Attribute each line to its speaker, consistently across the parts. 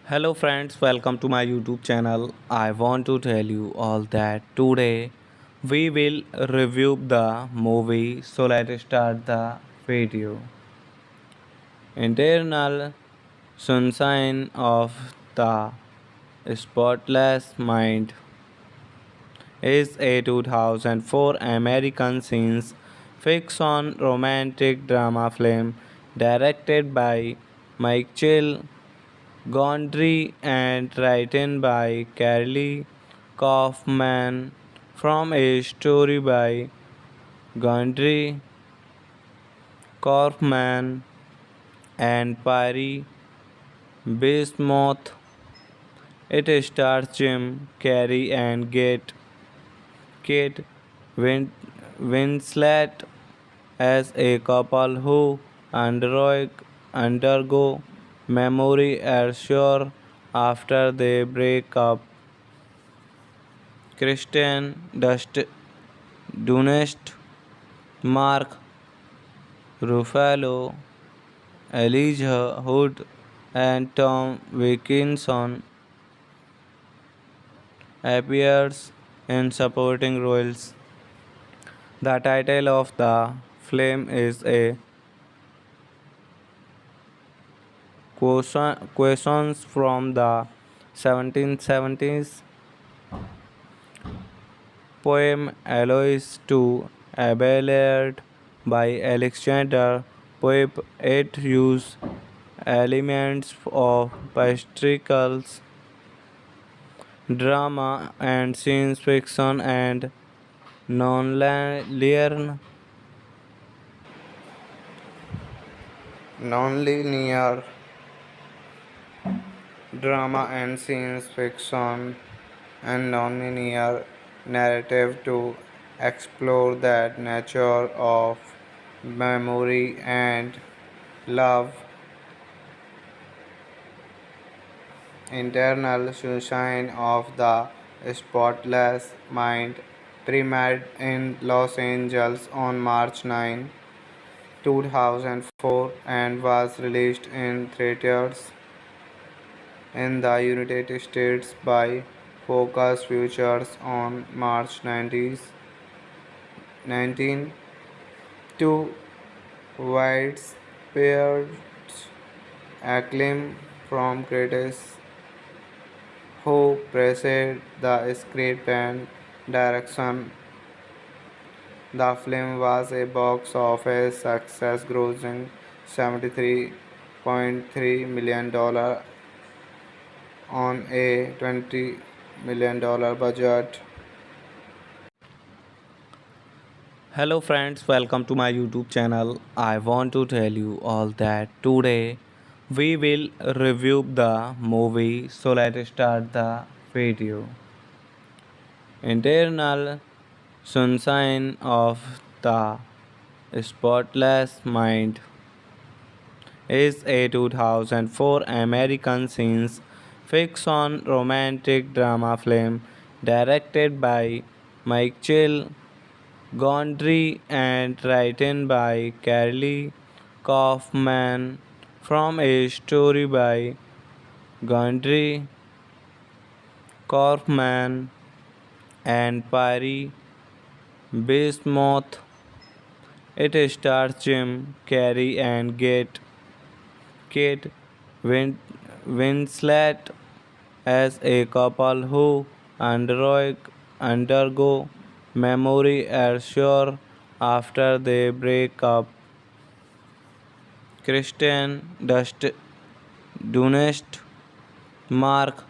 Speaker 1: Hello friends, welcome to my YouTube channel. I want to tell you all that today we will review the movie. So let's start the video. Internal Sunshine of the Spotless Mind is a 2004 American science fiction romantic drama film directed by Michael Gondry and written by Carly Kaufman from a story by Gondry, Kaufman, and Perry Bismuth. It stars Jim Carrey and Kate Winslet as a couple who undergo memory erasure after they break up. Dunst, Mark Ruffalo, Elijah Wood, and Tom Wilkinson appears in supporting roles. The title of the film is a questions from the 1770s poem Aloys to Abelard by Alexander Pope. It uses elements of patriarchal drama and science fiction and nonlinear nonlinear drama and science fiction and nonlinear narrative to explore that nature of memory and love. Internal Sunshine of the Spotless Mind premiered in Los Angeles on March 9, 2004 and was released in theaters in the United States by Focus Features on March 19 to widespread acclaim from critics who praised the script and direction. The film was a box office success, grossing $73.3 million on a $20 million budget. Hello friends, welcome to my YouTube channel. I want to tell you all that today we will review the movie. So let's start the video. Internal Sunshine of the Spotless Mind is a 2004 American science fiction romantic drama film directed by Michael Gondry and written by Carly Kaufman from a story by Gondry, Kaufman, and Perry Bismuth. It stars Jim Carrey and Kate Winslet as a couple who undergo memory erasure after they break up. Dunst, Mark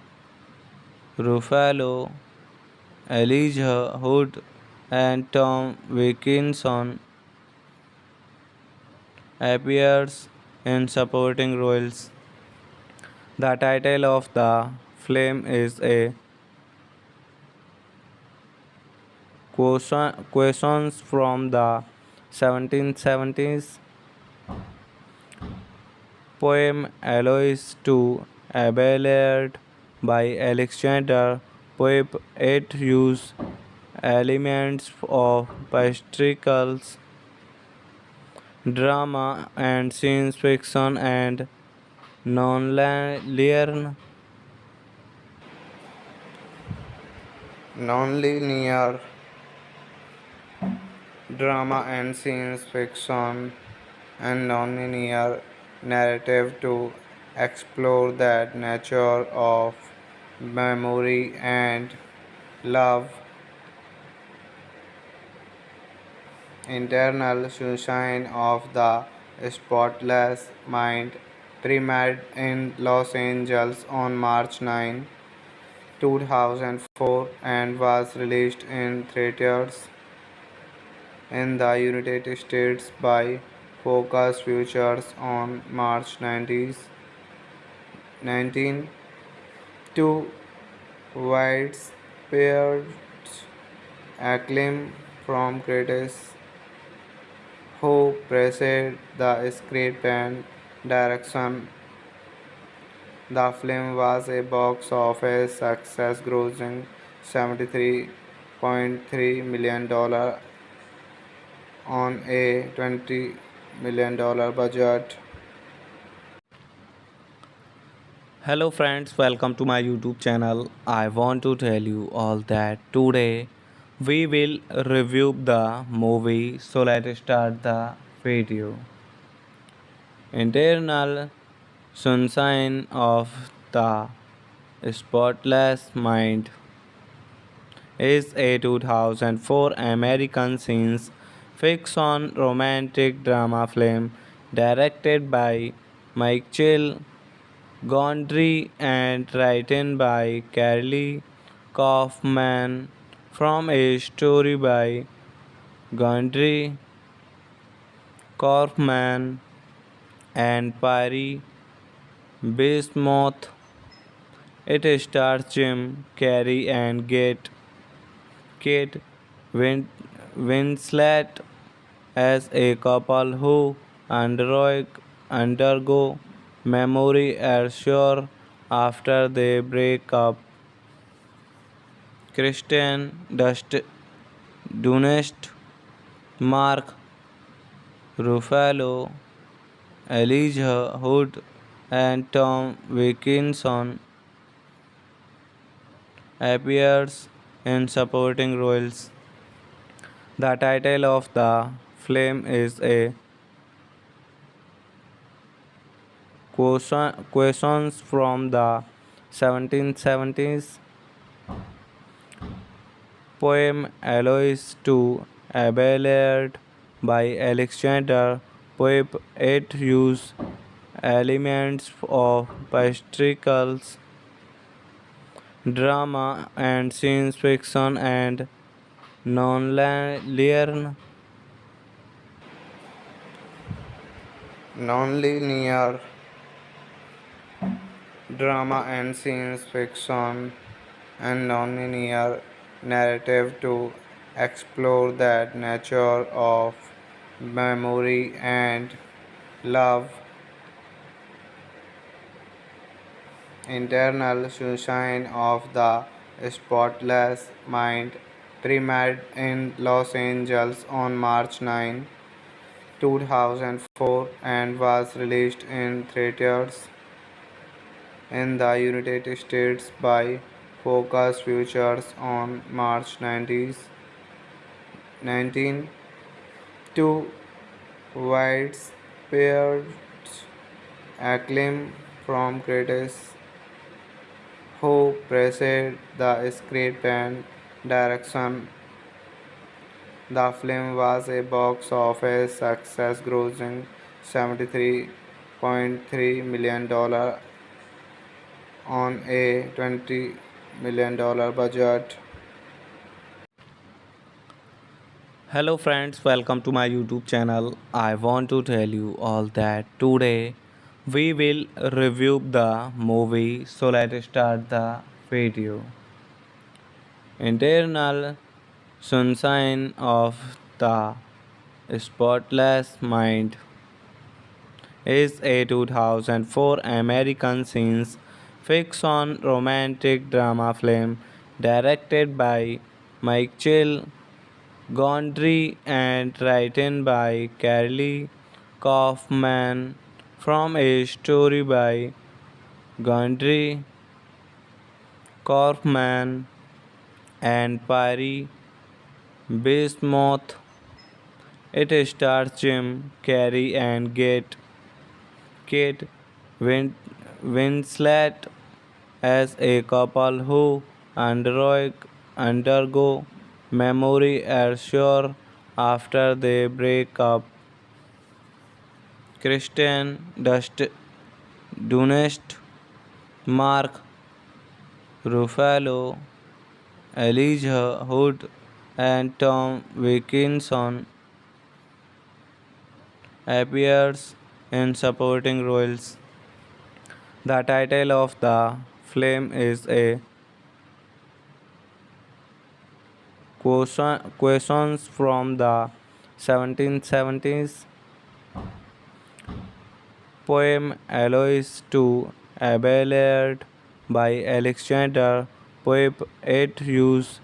Speaker 1: Ruffalo, Elijah Wood, and Tom Wilkinson appears in supporting roles. The title of the film is a questions from the 1770s poem Eloise to Abelard by Alexander Pope. It uses elements of patriarchal drama and science fiction and nonlinear nonlinear drama and science fiction and nonlinear narrative to explore that nature of memory and love. Internal Sunshine of the Spotless Mind premiered in Los Angeles on March 9, 2004 and was released in theaters in the United States by Focus Features on March 19 to widespread acclaim from critics who praised the script and direction. The film was a box office success, grossing $73.3 million on a $20 million budget. Hello friends, welcome to my YouTube channel. I want to tell you all that today we will review the movie. So let's start the video. Internal Sunshine of the Spotless Mind is a 2004 American science fiction romantic drama film directed by Michael Gondry and written by Carly Kaufman from a story by Gondry, Kaufman, and Perry Bismuth. It stars Jim Carrey and Kate Winslet as a couple who undergo memory erasure after they break up. Dunst, Mark Ruffalo, Elijah Wood, and Tom Wilkinson appears in supporting roles. The title of the film is a questions from the 1770s poem Aloys to Abelard by Alexander Pope. It used elements of patriarchal drama and science fiction and non-linear non-linear drama and science fiction and non-linear narrative to explore that nature of memory and love, internal sunshine of the spotless mind, premiered in Los Angeles on March 9, 2004 and was released in theaters in the United States by Focus Features on March 19 to widespread acclaim from critics who praised the script and direction. The film was a box office success, grossing $73.3 million on a $20 million budget. Hello friends, welcome to my YouTube channel. I want to tell you all that today we will review the movie. So let's start the video. Internal Sunshine of the Spotless Mind is a 2004 American science fiction romantic drama film directed by Michael Gondry and written by Carly Kaufman from a story by Gondry, Kaufman, and Perry Bismuth. It stars Jim Carrey and Kate Winslet as a couple who undergo memory erasure after they break up. Dunst, Mark Ruffalo, Elijah Wood, and Tom Wilkinson appears in supporting roles. The title of the film is a questions from the 1770s poem Aloys to Abelard by Alexander Pope. It uses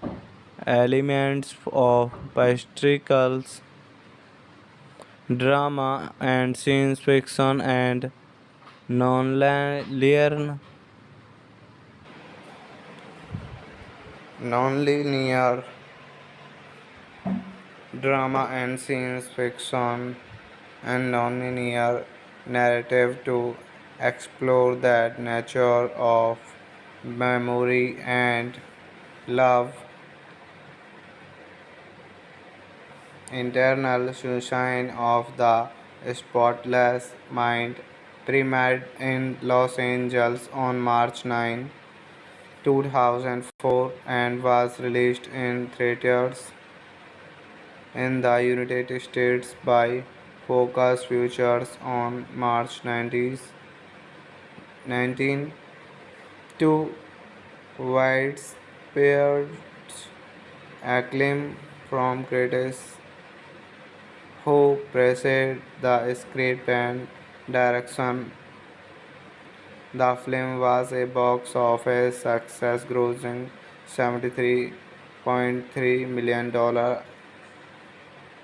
Speaker 1: elements of patriarchal drama and science fiction and non-linear non-linear drama and science fiction and non-linear narrative to explore that nature of memory and love, internal sunshine of the spotless mind, premiered in Los Angeles on March 9, 2004 and was released in theaters in the United States by Focus Features on March 19 to widespread acclaim from critics who praised the script and direction. The film was a box office success, grossing $73.3 million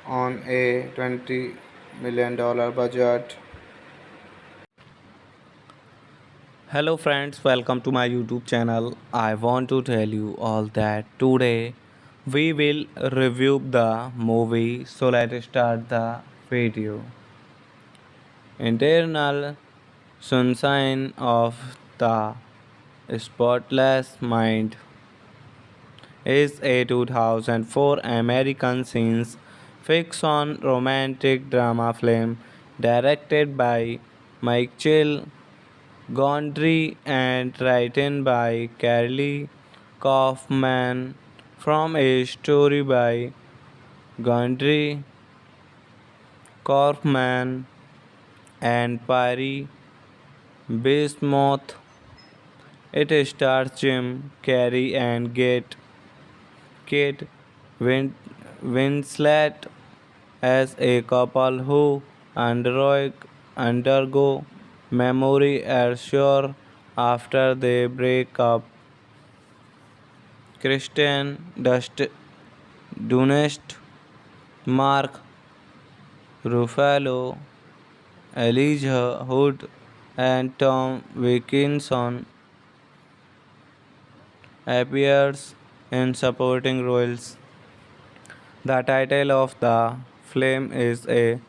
Speaker 1: on a $20 million budget. Hello friends, welcome to my YouTube channel. I want to tell you all that today we will review the movie. So let's start the video. Internal Sunshine of the Spotless Mind is a 2004 American science fiction romantic drama film directed by Michael Gondry and written by Carly Kaufman from a story by Gondry, Kaufman, and Perry Bismuth. It stars Jim Carrey and Kate Winslet as a couple who undergo memory erasure after they break up. Dunst, Mark Ruffalo, Elijah Wood, and Tom Wilkinson appears in supporting roles. The title of the film is a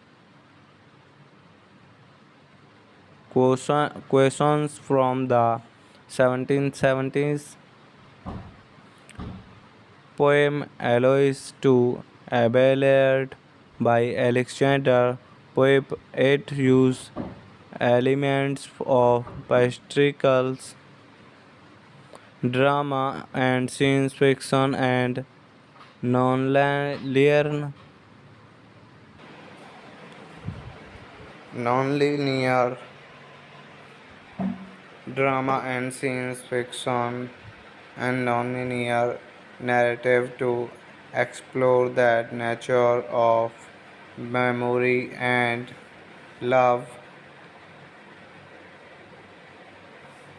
Speaker 1: questions from the 1770s poem Aloys to Abelard by Alexander Pope. It uses elements of patriarchal drama and science fiction and non-linear non-linear drama and science fiction and non-linear narrative to explore that nature of memory and love,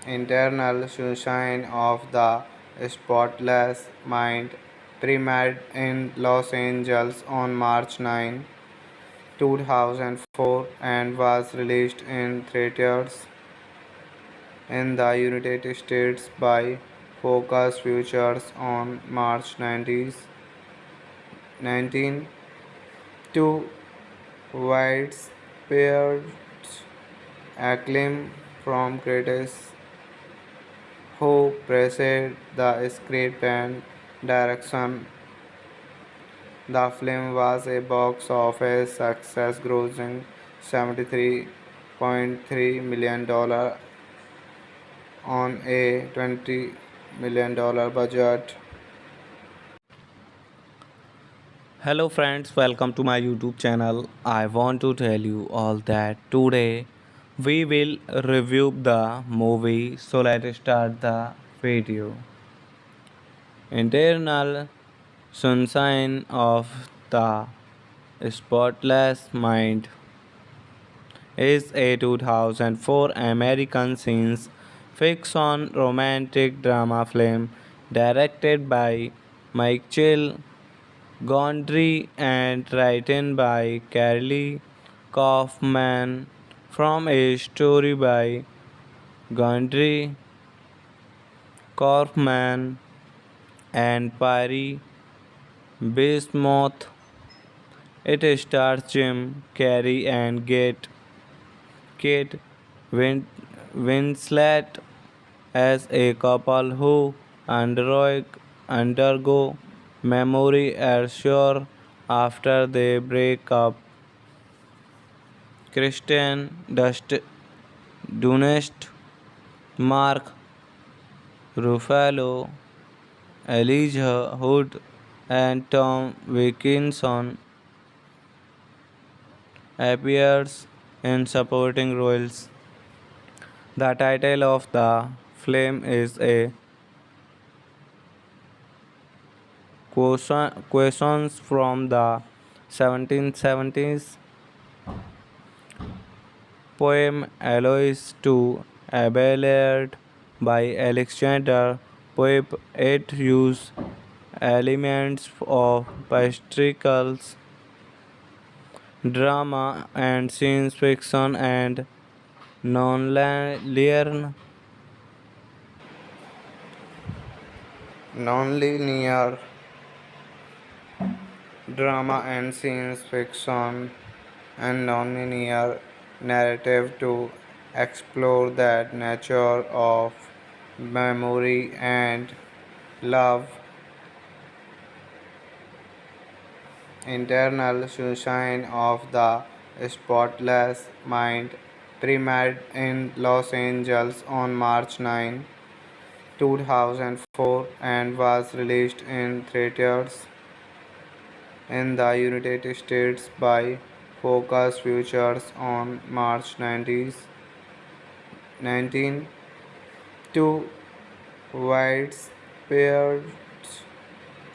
Speaker 1: internal sunshine of the spotless mind, premiered in Los Angeles on March 9, 2004 and was released in theaters in the United States by Focus Features on March 19 to widespread acclaim from critics who praised the script and direction. The film was a box office success, grossing $73.3 million on a $20 million budget. Hello friends, welcome to my YouTube channel. I want to tell you all that today we will review the movie. So let's start the video. Internal Sunshine of the Spotless Mind is a 2004 American science fiction romantic drama film directed by Michael Gondry and written by Carly Kaufman from a story by Gondry, Kaufman, and Perry Bismuth. It stars Jim Carrey and Kate Winslet as a couple who undergo memory erasure after they break up. Dunst, Mark Ruffalo, Elijah Wood, and Tom Wilkinson appears in supporting roles. The title of the film is a questions from the 1770s poem Aloys to Abelard by Alexander Pope. It uses elements of patriarchal drama and science fiction and non-linear non-linear drama and science fiction and non-linear narrative to explore that nature of memory, and love. Internal Sunshine of the Spotless Mind premiered in Los Angeles on March 9, 2004 and was released in theaters in the United States by Focus Features on March 19 to widespread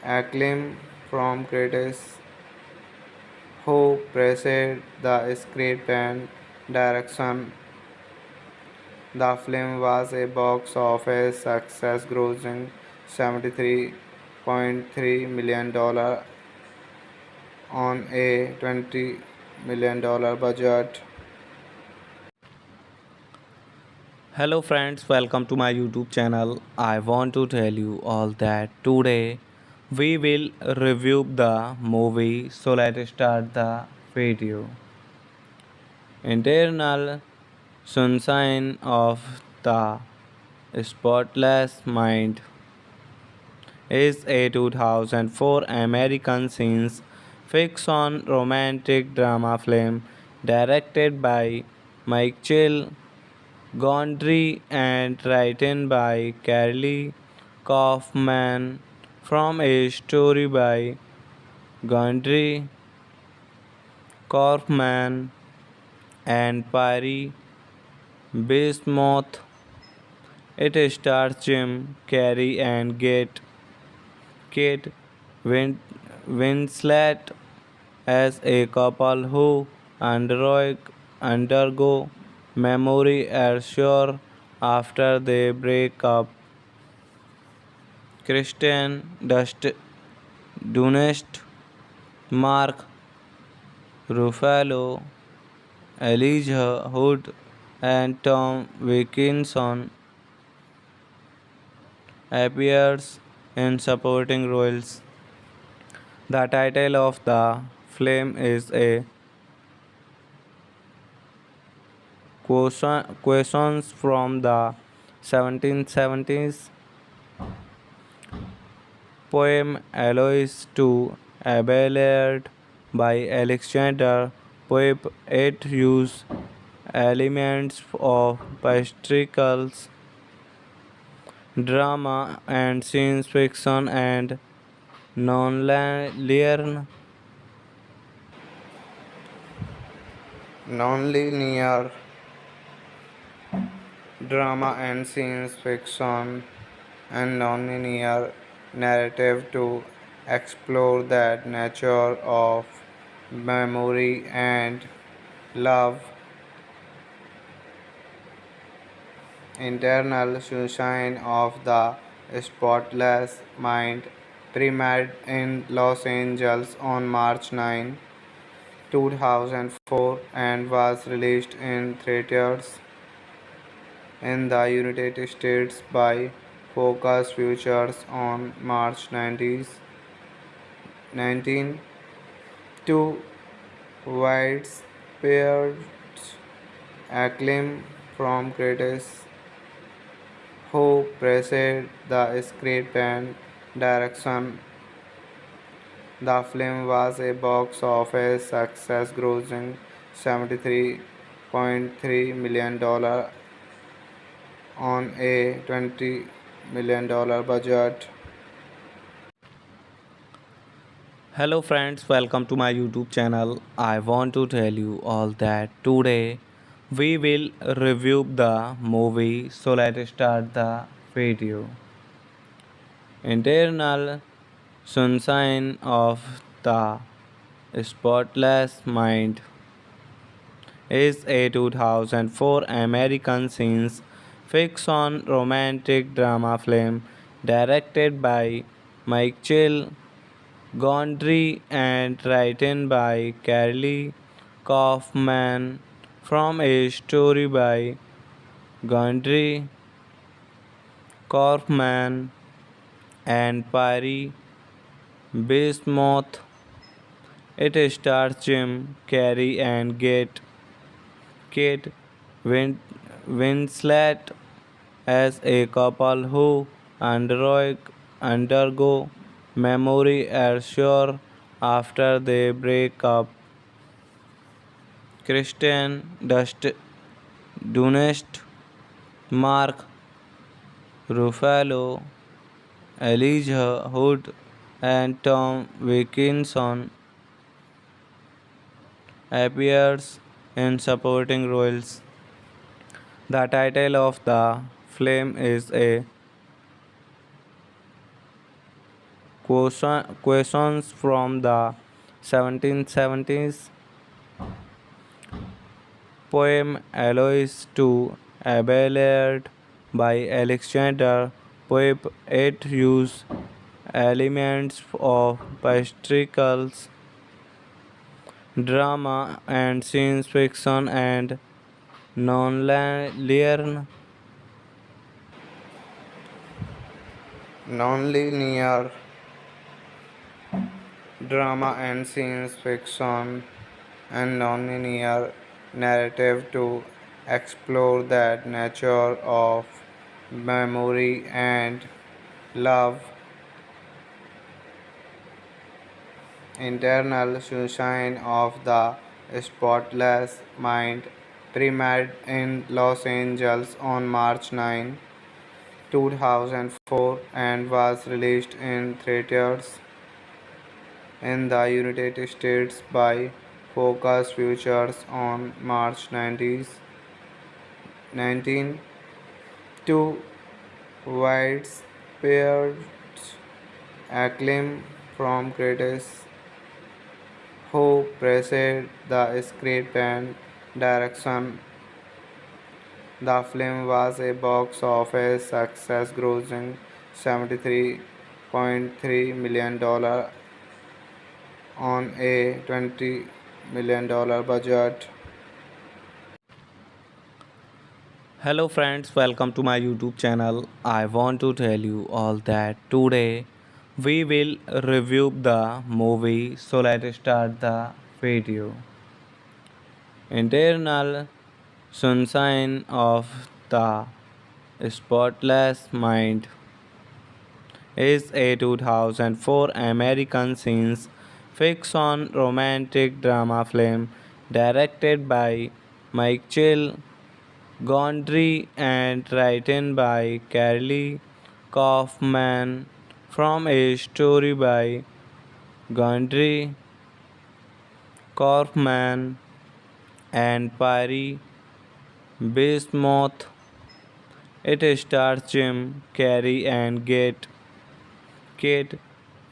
Speaker 1: acclaim from critics who praised the script and direction. The film was a box office success, grossing $73.3 million on a $20 million budget. Hello friends, welcome to my YouTube channel. I want to tell you all that today we will review the movie, so let's start the video. Internal Sunshine of the Spotless Mind is a 2004 American science fiction romantic drama film directed by Michael Gondry and written by Carly Kaufman from a story by Gondry, Kaufman, and Perry Bismuth. It stars Jim Carrey and Kate Winslet as a couple who undergo memory erasure after they break up. Dunst, Mark Ruffalo, Elijah Wood, and Tom Wilkinson appears in supporting roles. The title of the film is a questions from the 1770s poem Eloise to Abelard by Alexander Pope. It uses elements of patriarchal drama and science fiction and nonlinear nonlinear drama and science fiction and nonlinear narrative to explore that nature of memory and love. Internal Sunshine of the Spotless Mind premiered in Los Angeles on March 9, 2004 and was released in theaters in the United States by Focus Features on March 19 to widespread acclaim from critics who praised the script and direction. The film was a box office success, grossing $73.3 million on a $20 million budget. Hello friends, welcome to my YouTube channel. I want to tell you all that today we will review the movie, so let's start the video. Internal Sunshine of the Spotless Mind is a 2004 American science fiction romantic drama film directed by Michael Gondry and written by Carly Kaufman from a story by Gondry, Kaufman, and Perry Bismuth. It stars Jim Carrey and Kate Winslet as a couple who undergo memory erasure after they break up. Kristen Dunst, Mark Ruffalo, Elijah Wood, and Tom Wilkinson appears in supporting roles. The title of the film is a questions from the 1770s poem Aloys to Abelard by Alexander Pope. It uses elements of patriarchal drama and science fiction and non-linear non-linear drama and science fiction and non-linear narrative to explore that nature of memory and love, internal sunshine of the spotless mind, premiered in Los Angeles on March 9, 2004 and was released in theaters in the United States by Focus Features on March 19. Two widespread acclaim from critics who praised the script and direction. The film was a box office success, grossing $73.3 million on a $20 million budget. Hello friends, welcome to my YouTube channel. I want to tell you all that today we will review the movie. So let's start the video. Internal Sunshine of the Spotless Mind is a 2004 American science fiction romantic drama film directed by Michael Gondry and written by Carly Kaufman from a story by Gondry, Kaufman, and Perry Bismuth. It stars Jim Carrey and Kate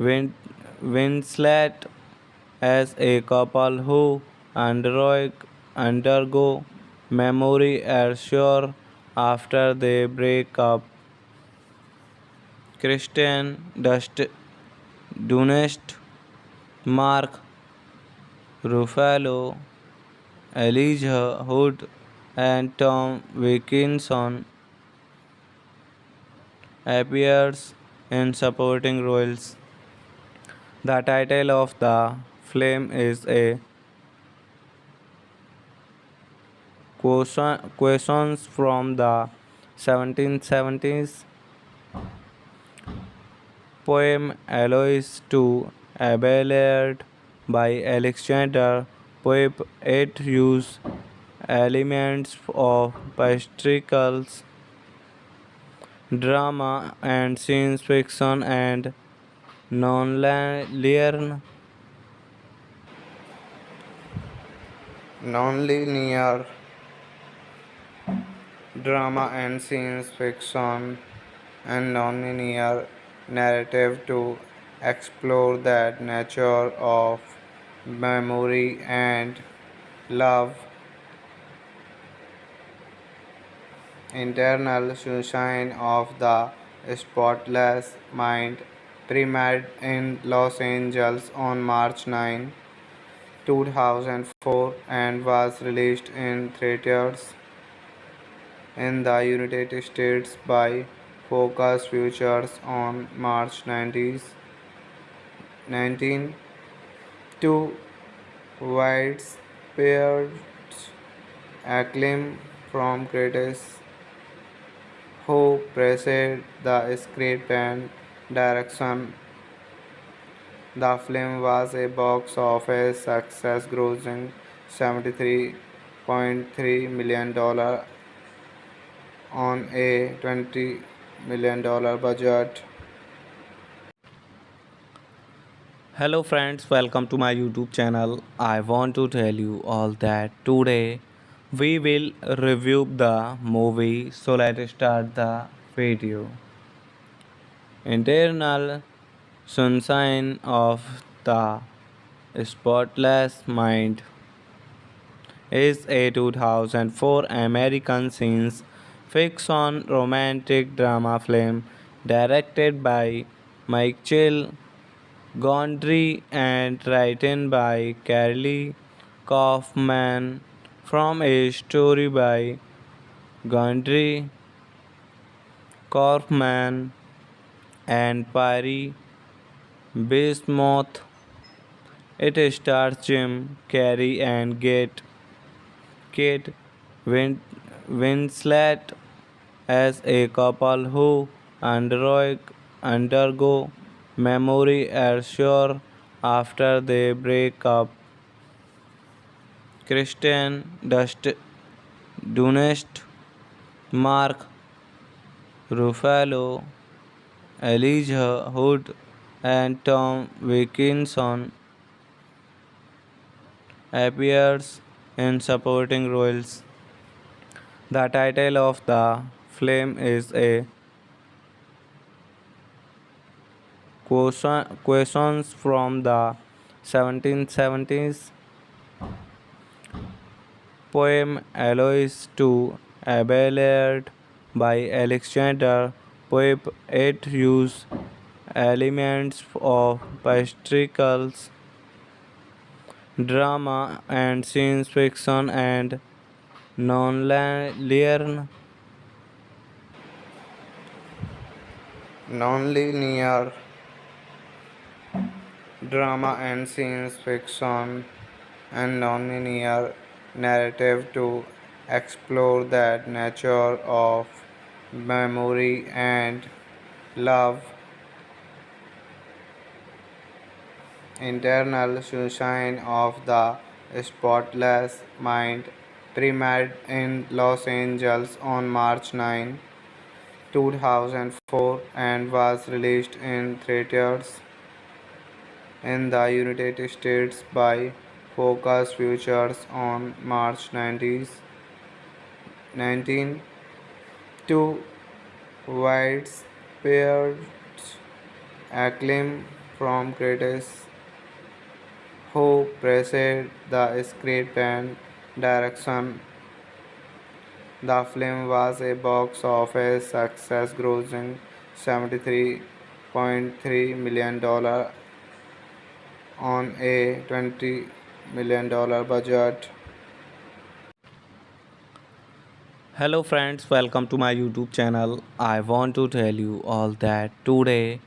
Speaker 1: Winslet as a couple who undergo memory erasure after they break up. Dunst, Mark Ruffalo, Elijah Wood, and Tom Wilkinson appears in supporting roles. The title of the film is a questions from the 1770s poem Aloys to Abelard by Alexander Pope. It uses elements of patriarchal drama and science fiction and non-linear non-linear drama and science fiction and non-linear narrative to explore that nature of memory and love, internal sunshine of the spotless mind, premiered in Los Angeles on March 9, 2004 and was released in theaters in the United States by Focus Features on March 19. Two widespread acclaim from critics who praised the script and direction. The film was a box office success, grossing $73.3 million on a $20 million budget. Hello friends, welcome to my YouTube channel. I want to tell you all that today we will review the movie, so let's start the video. Internal Sunshine of the Spotless Mind is a 2004 American science fiction romantic drama film directed by Michael Gondry and written by Carly Kaufman from a story by Gondry, Kaufman, and Perry Bismuth. It stars Jim Carrey and Kate Winslet as a couple who undergo memory erasure after they break up. Dunst, Mark Ruffalo, Elijah Wood, and Tom Wilkinson appears in supporting roles. The title of the film is a questions from the 1770s poem Aloys to Abelard by Alexander Pope. It uses elements of patriarchal drama and science fiction and non-linear non-linear drama and science fiction and non-linear narrative to explore that nature of memory and love. Internal Sunshine of the Spotless Mind premiered in Los Angeles on March 9, 2004 and was released in theaters in the United States by Focus Features on March 19 to widespread acclaim from critics who praised the script and direction. The film was a box office success, grossing $73.3 million on a $20 million budget. Hello friends, welcome to my YouTube channel. I want to tell you all that today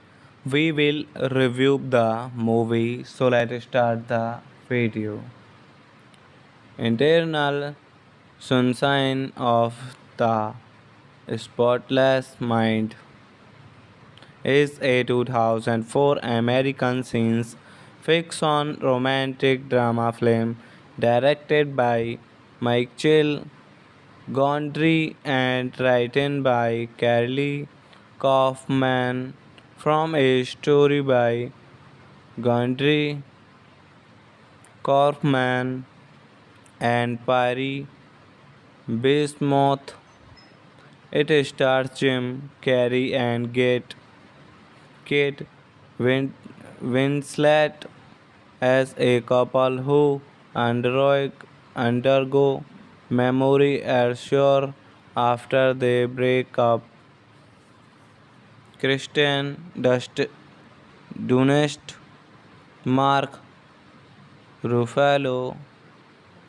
Speaker 1: we will review the movie, so let's start the video. Internal Sunshine of the Spotless Mind is a 2004 American science fiction romantic drama film directed by Michael Gondry and written by Carly Kaufman from a story by Gondry, Kaufman, and Perry Bismuth. It stars Jim Carrey and Kate Winslet as a couple who undergo memory erasure after they break up. Dunst, Mark Ruffalo,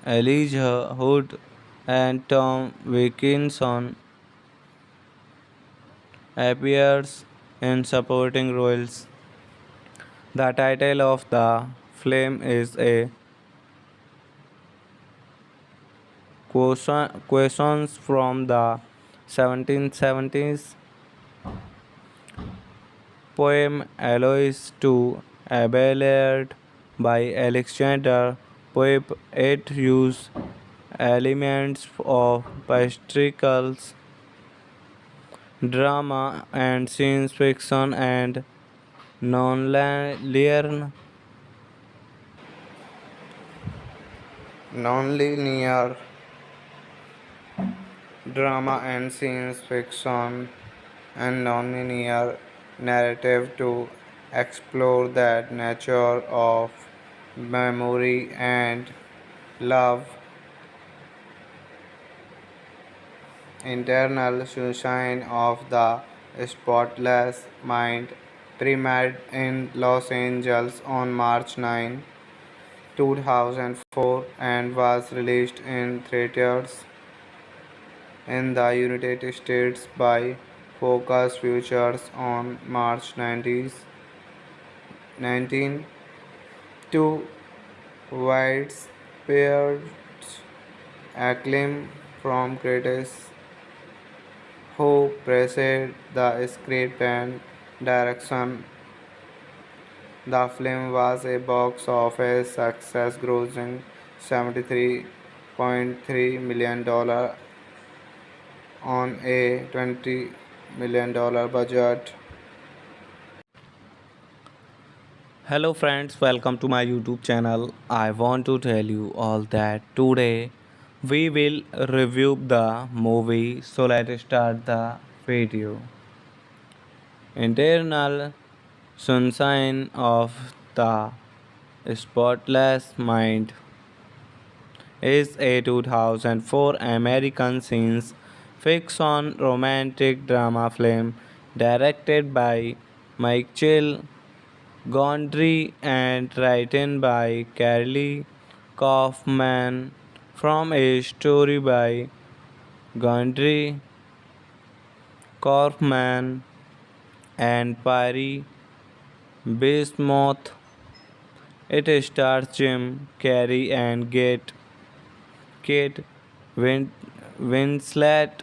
Speaker 1: Elijah Wood, and Tom Wilkinson appears in supporting roles. The title of the film is a questions from the 1770s poem Aloys to Abelard by Alexander Pope. It used elements of patriarchal drama and science fiction and non-linear non-linear drama and science fiction and non-linear narrative to explore that nature of memory and love, internal sunshine of the spotless mind, premiered in Los Angeles on March 9, 2004 and was released in theaters in the United States by Focus Features on March 19. Two widespread acclaim from critics who praised the script and direction. The film was a box office success, grossing $73.3 million on a $20 million budget. Hello friends, welcome to my YouTube channel. I want to tell you all that today we will review the movie. So let's start the video. Internal Sunshine of the Spotless Mind is a 2004 American science fiction romantic drama film directed by Michael Gondry and written by Carly Kaufman from a story by Gondry, Kaufman, and Perry Bismuth. It stars Jim Carrey and Kate Winslet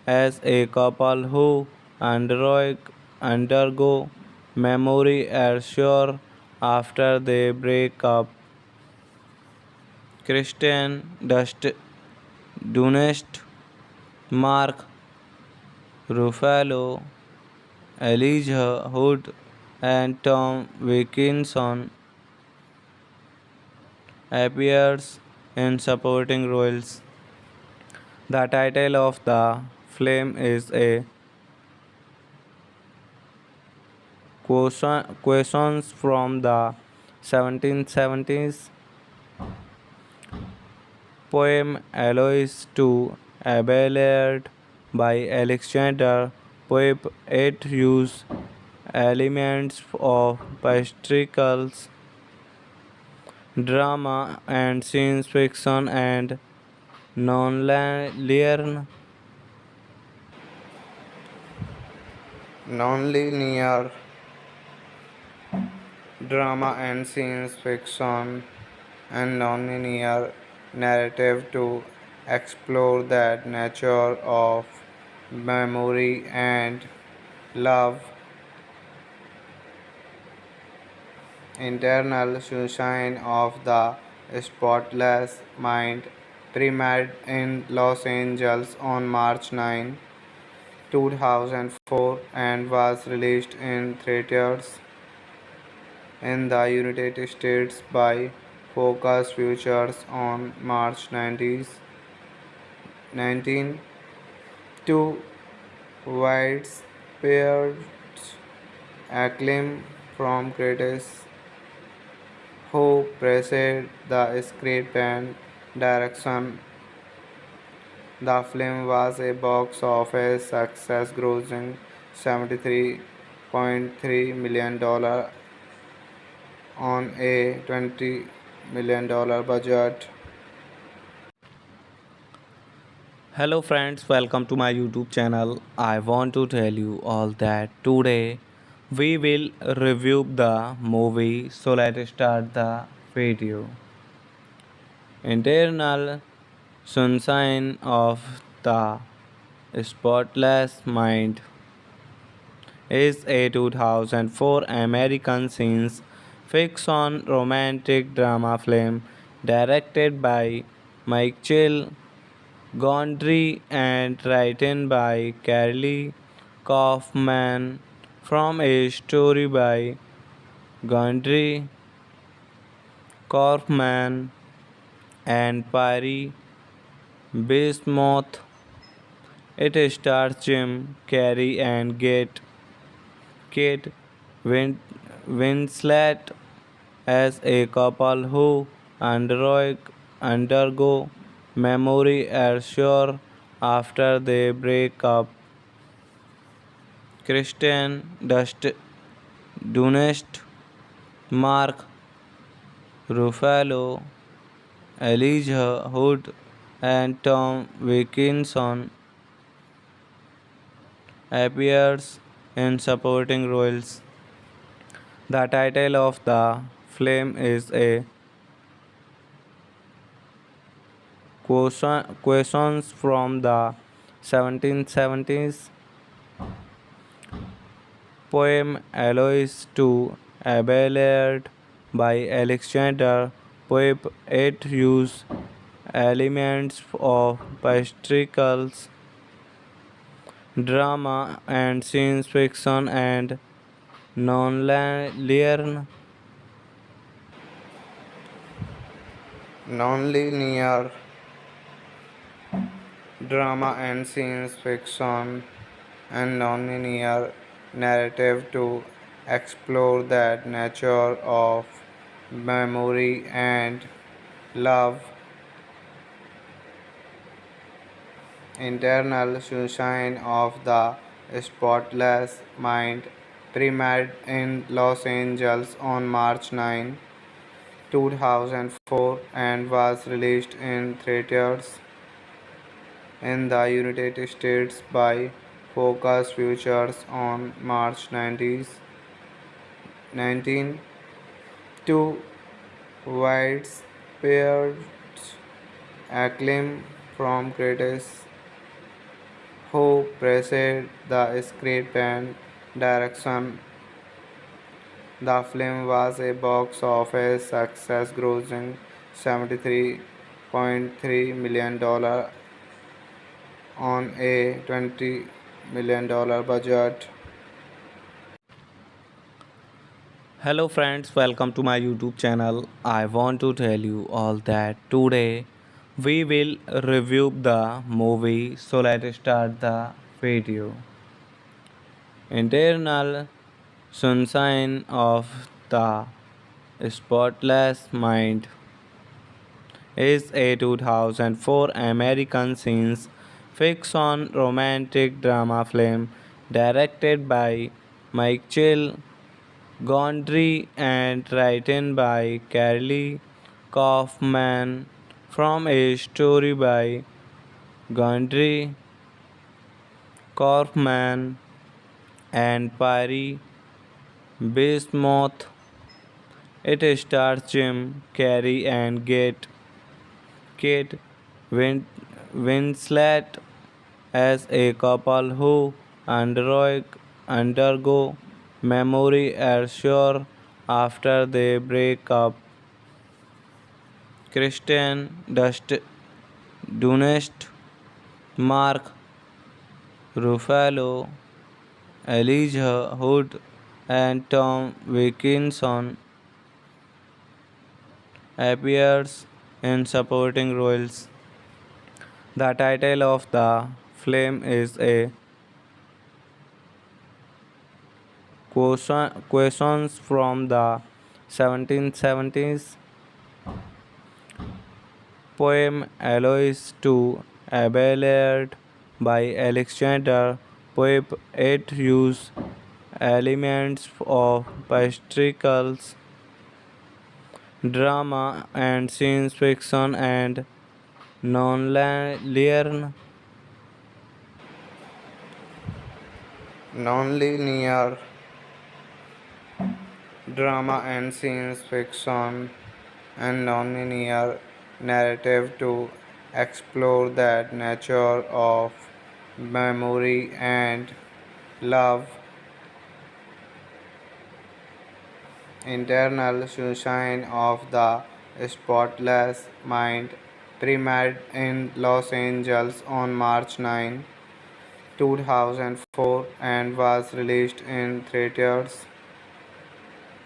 Speaker 1: as a couple who undergo memory erasure after they break up. Dunst, Mark Ruffalo, Elijah Wood, and Tom Wilkinson appears in supporting roles. The title of the film is a questions from the 1770s poem Aloys to Abelard by Alexander Pope. It uses elements of patriarchal drama and science fiction and non-linear drama and science fiction and non-linear narrative to explore that nature of memory and love, internal sunshine of the spotless mind, premiered in Los Angeles on March 9, 2004 and was released in theaters in the United States by Focus Features on March 19. Two widespread acclaim from critics who praised the script and direction. The film was a box office success, grossing $73.3 million on a $20 million budget. Hello friends, welcome to my YouTube channel. I want to tell you all that today we will review the movie. So let's start the video. Internal Sunshine of the Spotless Mind is a 2004 American science fiction romantic drama film directed by Michael Gondry and written by Carly Kaufman from a story by Gondry, Kaufman, and Perry Bismuth. It stars Jim Carrey and Kate Winslet as a couple who undergo memory erasure after they break up. Dunst, Mark Ruffalo, Elijah Wood, and Tom Wilkinson appears in supporting roles. The title of the film is a questions from the 1770s poem Aloys to Abelard by Alexander Pope. It uses elements of patriarchal drama and science fiction and nonlinear nonlinear drama and science fiction and nonlinear narrative to explore that nature of memory and love. Internal Sunshine of the Spotless Mind premiered in Los Angeles on March 9, 2004 and was released in theaters in the United States by Focus Features on March 19 to widespread acclaim from critics who praised the script and direction. The film was a box office success, grossing $73.3 million on a $20 million budget. Hello friends, welcome to my YouTube channel. I want to tell you all that today we will review the movie. So let's start the video. Internal Sunshine of the Spotless Mind is a 2004 American science fiction romantic drama film directed by Michael Gondry and written by Carly Kaufman from a story by Gondry, Kaufman, and Perry Bismuth. It stars Jim Carrey and Kate Winslet as a couple who undergo memory erasure after they break up. Dunst, Mark Ruffalo, Elijah Wood, and Tom Wilkinson appears in supporting roles. The title of the film is a questions from the 1770s poem Aloys to Abelard by Alexander Pope. It uses elements of patriarchal drama and science fiction and nonlinear nonlinear drama and science fiction and nonlinear narrative to explore that nature of memory, and love. Internal Sunshine of the Spotless Mind premiered in Los Angeles on March 9, 2004 and was released in theaters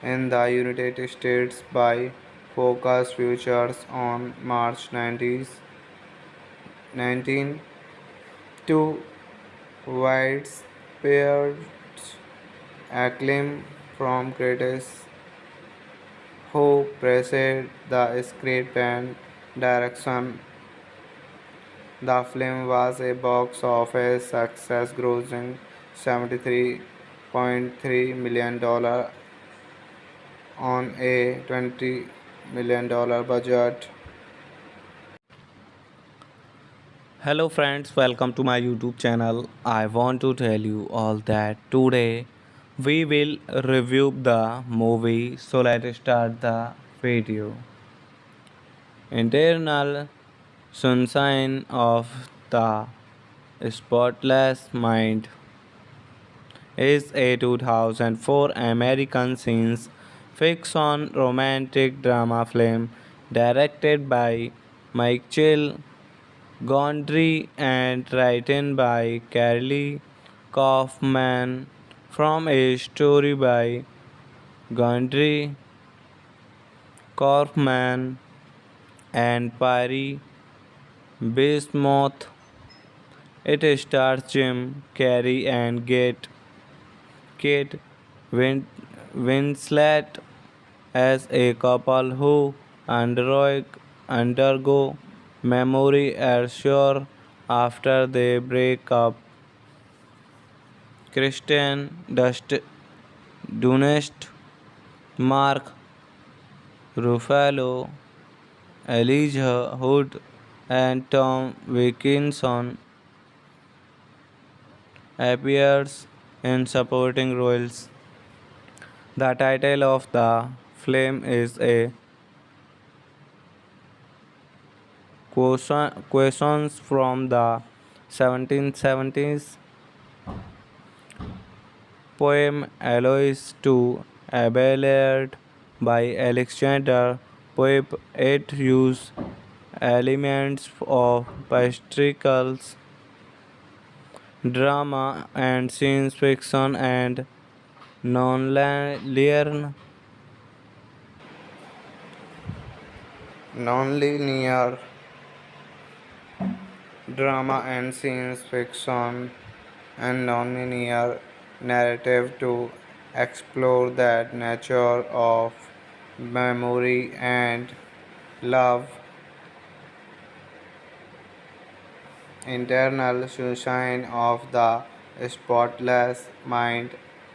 Speaker 1: in the United States by Focus Features on March 19 to widespread acclaim from critics who praised the script and direction. The film was a box office success, grossing $73.3 million on a $20 million budget. Hello friends, welcome to my YouTube channel. I want to tell you all that today we will review the movie, so let's start the video. Internal Sunshine of the Spotless Mind is a 2004 American science fiction romantic drama film directed by Michael Gondry and written by Carly Kaufman from a story by Gondry, Kaufman, and Perry Bismuth. It stars Jim Carrey and Kate Winslet as a couple who undergo memory erasure after they break up. Dunst, Mark Ruffalo, Elijah Wood, and Tom Wilkinson appears in supporting roles. The title of the film is a questions from the 1770s poem Aloys to Abelard by Alexander Pope. It uses elements of patriarchal drama and science fiction and non-linear non-linear drama and science fiction and non-linear narrative to explore that nature of memory and love. Internal Sunshine of the Spotless Mind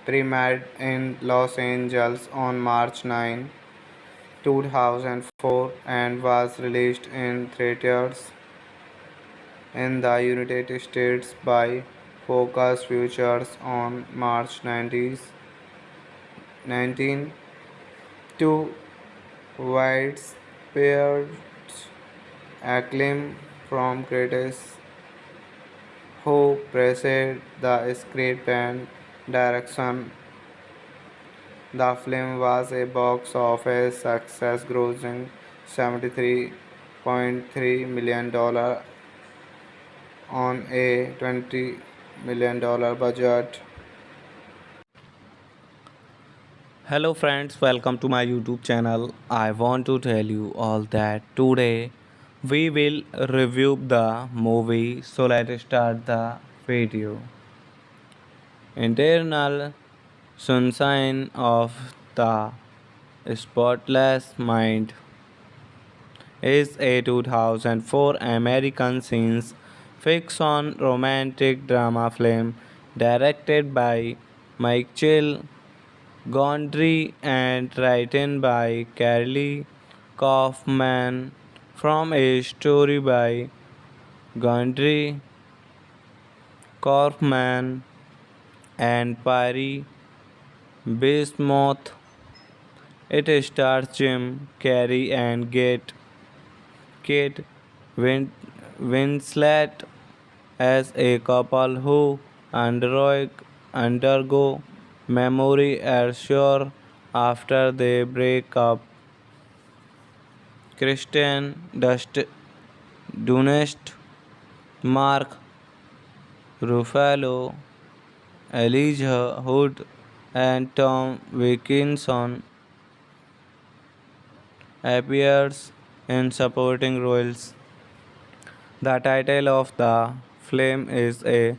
Speaker 1: premiered in Los Angeles on March 9, 2004 and was released in theaters in the United States by Focus Features on March 19 to widespread acclaim from critics who praised the script and direction. The film was a box office success, grossing $73.3 million on a $20 million budget. Hello friends, welcome to my YouTube channel. I want to tell you all that today we will review the movie, so let's start the video. Internal Sunshine of the Spotless Mind is a 2004 American science fiction romantic drama film directed by Michael Gondry and written by Carly Kaufman from a story by Gondry, Kaufman, and Perry Bismuth. It stars Jim Carrey and Kate Winslet as a couple who undergo memory erasure after they break up. Kristen Dunst, Mark Ruffalo, Elijah Wood, and Tom Wilkinson appears in supporting roles. The title of the film is a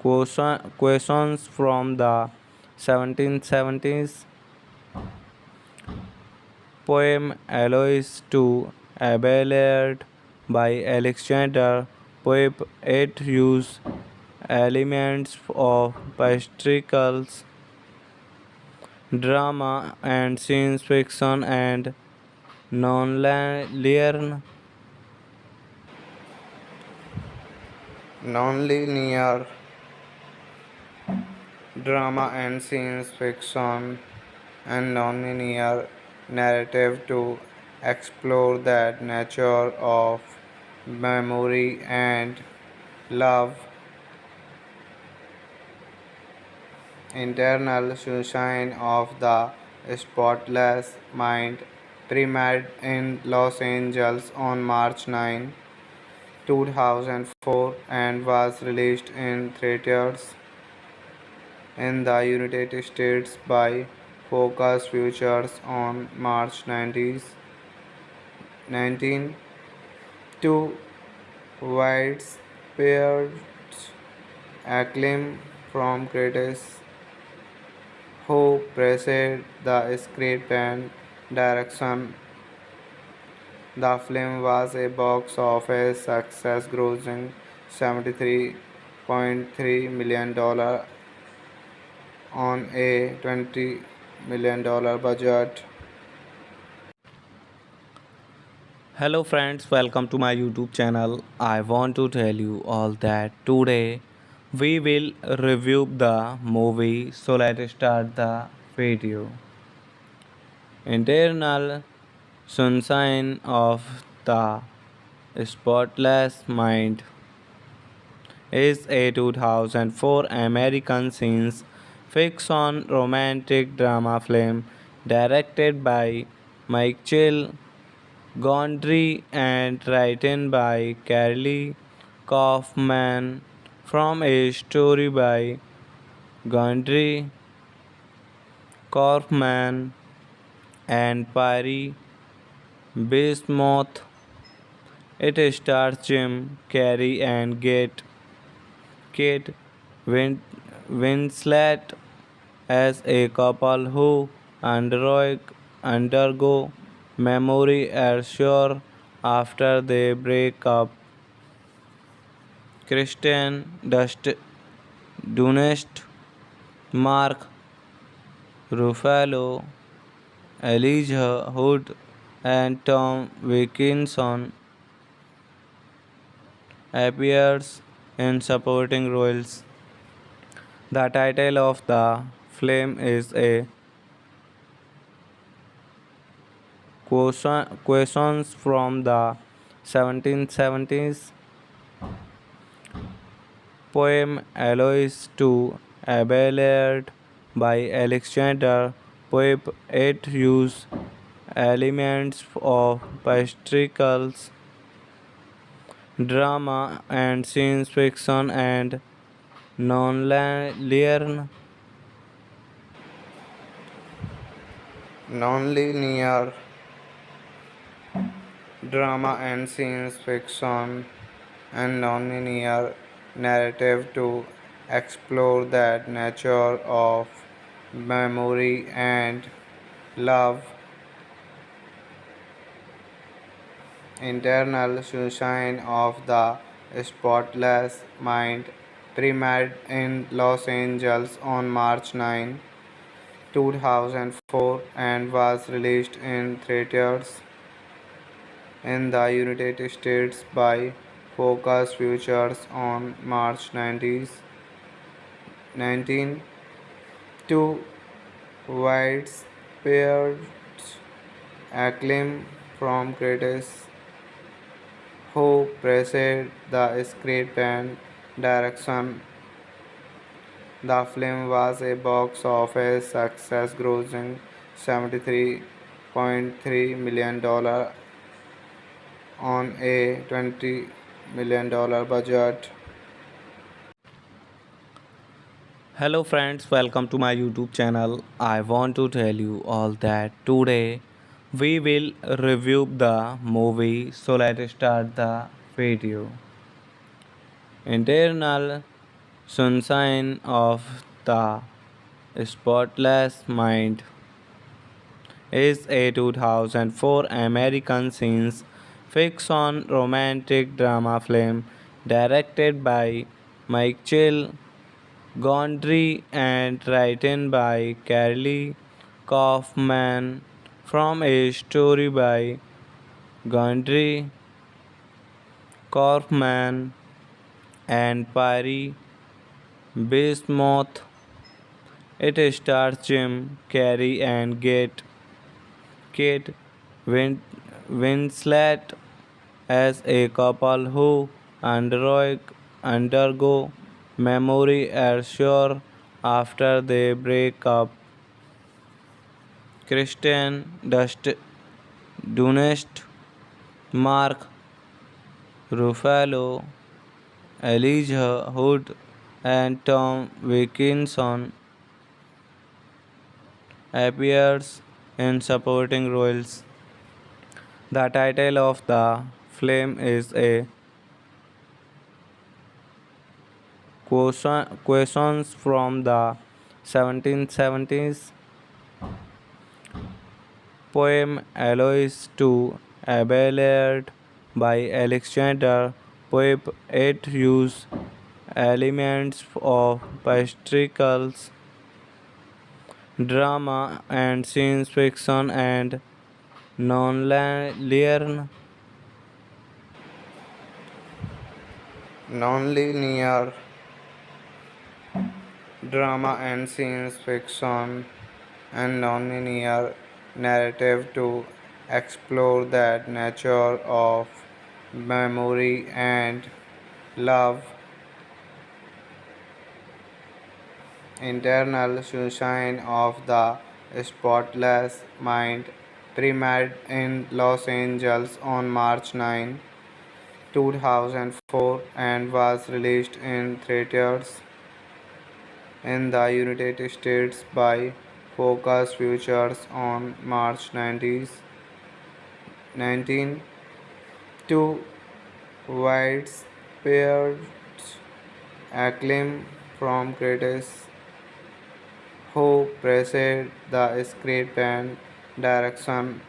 Speaker 1: questions from the 1770s poem Aloys to Abelard by Alexander Pope. It uses elements of patriarchal drama and science fiction and non-linear non-linear drama and science fiction and non-linear narrative to explore that nature of memory and love, internal sunshine of the spotless mind, premiered in Los Angeles on March 9, 2004 and was released in theaters in the United States by Focus Features on March 19, to widespread acclaim from critics who praised the script and direction. The film was a box office success, grossing $73.3 million on a $20 million budget. Hello friends, welcome to my YouTube channel. I want to tell you all that today we will review the movie. So let's start the video. Internal Sunshine of the Spotless Mind is a 2004 American science fiction romantic drama film directed by Michael Gondry and written by Carly Kaufman from a story by Gondry, Kaufman, and Perry Bismuth. It stars Jim Carrey and Kate Winslet as a couple who undergo memory erasure after they break up. Dunst, Mark Ruffalo, Elijah Wood, and Tom Wilkinson appears in supporting roles. The title of the film is a questions from the 1770s poem Aloys to Abelard by Alexander Pope. It uses elements of patriarchal drama and science fiction and non-linear drama and science fiction and non-linear narrative to explore that nature of memory and love, internal sunshine of the spotless mind, premiered in Los Angeles on March 9, 2004 and was released in theaters in the United States by Focus Features on March 19, to widespread acclaim from critics who praised the script and direction. The film was a box office success, grossing $73.3 million on a $20 million budget. Hello friends, welcome to my YouTube channel. I want to tell you all that today we will review the movie, so let's start the video. Internal Sunshine of the Spotless Mind is a 2004 American science fiction romantic drama film directed by Michael Gondry and written by Carly Kaufman from a story by Gondry, Kaufman, and Perry Bismuth. It stars Jim Carrey and Kate Winslet as a couple who undergo memory erasure after they break up. Dunst, Mark Ruffalo, Elijah Wood, and Tom Wilkinson appears in supporting roles. The title of the film is a questions from the 1770s poem Eloise to Abelard by Alexander Pope. It uses elements of patriarchal drama and science fiction and non-linear non-linear drama and science fiction and non-linear narrative to explore that nature of memory and love. Internal Sunshine of the Spotless Mind premiered in Los Angeles on March 9, 2004 and was released in theaters in the United States by Focus Features on March 19 to widespread acclaim from critics who praised the script and direction.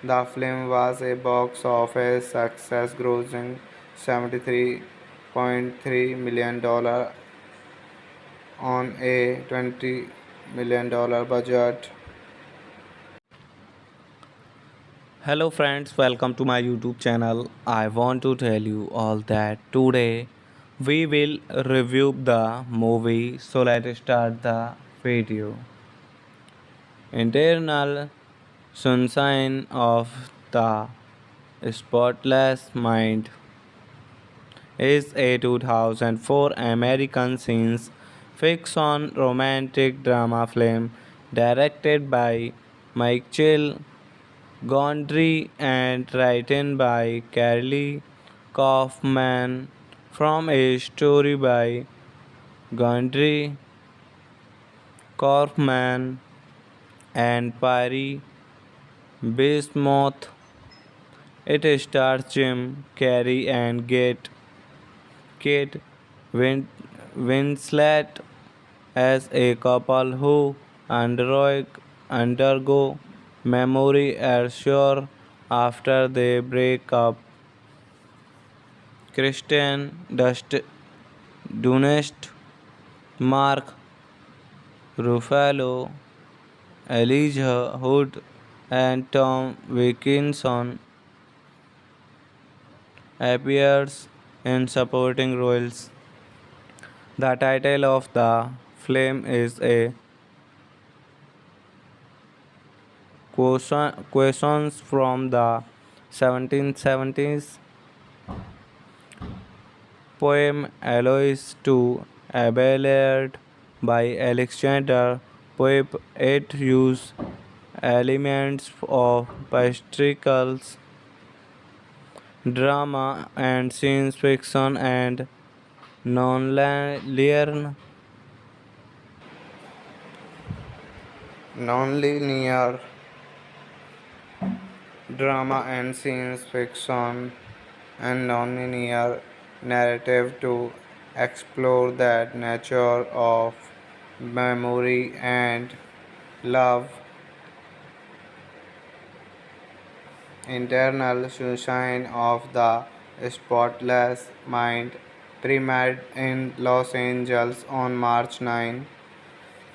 Speaker 1: The film was a box office success, grossing $73.3 million on a $20 million budget. Hello friends, welcome to my YouTube channel. I want to tell you all that today we will review the movie, so let's start the video. Internal Sunshine of the Spotless Mind is a 2004 American science fiction romantic drama film directed by Michael Gondry and written by Carly Kaufman from a story by Gondry, Kaufman, and Perry Bismuth. It stars Jim Carrey and Kate Winslet as a couple who undergo memory erasure after they break up. Dunst, Mark Ruffalo, Elijah Wood, and Tom Wilkinson appears in supporting roles. The title of the film is a questions from the 1770s poem Aloys to Abelard by Alexander Pope. It used elements of patriarchal drama and science fiction and non-linear non-linear drama and science fiction and non-linear narrative to explore that nature of memory and love, internal sunshine of the spotless mind, premiered in Los Angeles on March 9,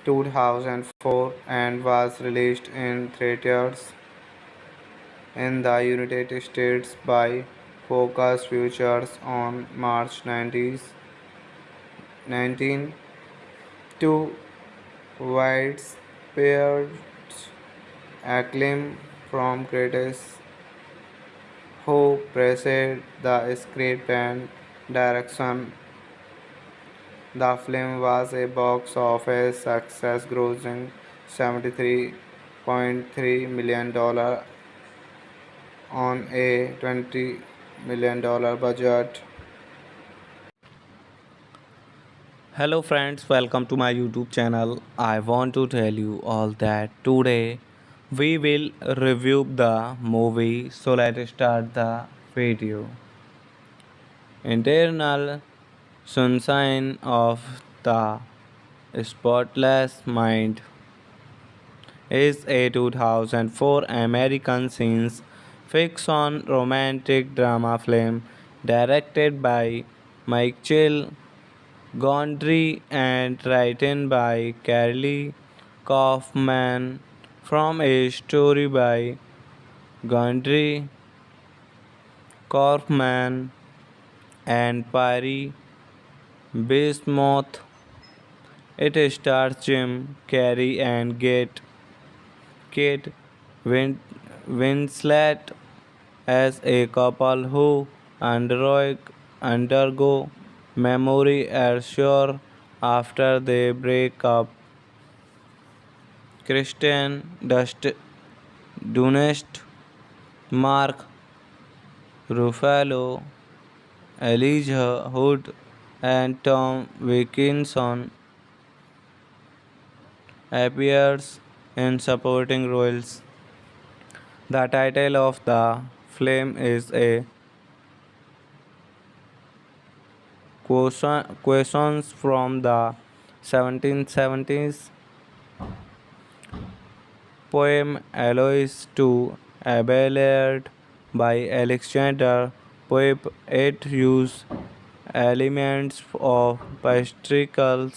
Speaker 1: 2004 and was released in theaters in the United States by Focus Features on March 19 to widespread acclaim from critics who praised the script and direction. The film was a box office success, grossing $73.3 million on a $20 million budget. Hello friends, welcome to my YouTube channel. I want to tell you all that today we will review the movie, so let's start the video. Internal Sunshine of the Spotless Mind is a 2004 American science fiction romantic drama film directed by Michael Gondry and written by Carly Kaufman from a story by Gondry, Kaufman, and Perry Bismuth. It stars Jim Carrey and Kate Winslet as a couple who undergo memory erasure after they break up. Dunst, Mark Ruffalo, Elijah Wood, and Tom Wilkinson appears in supporting roles. The title of the film is a questions from the 1770s poem Aloys to Abelard by Alexander Pope. It uses elements of patriarchal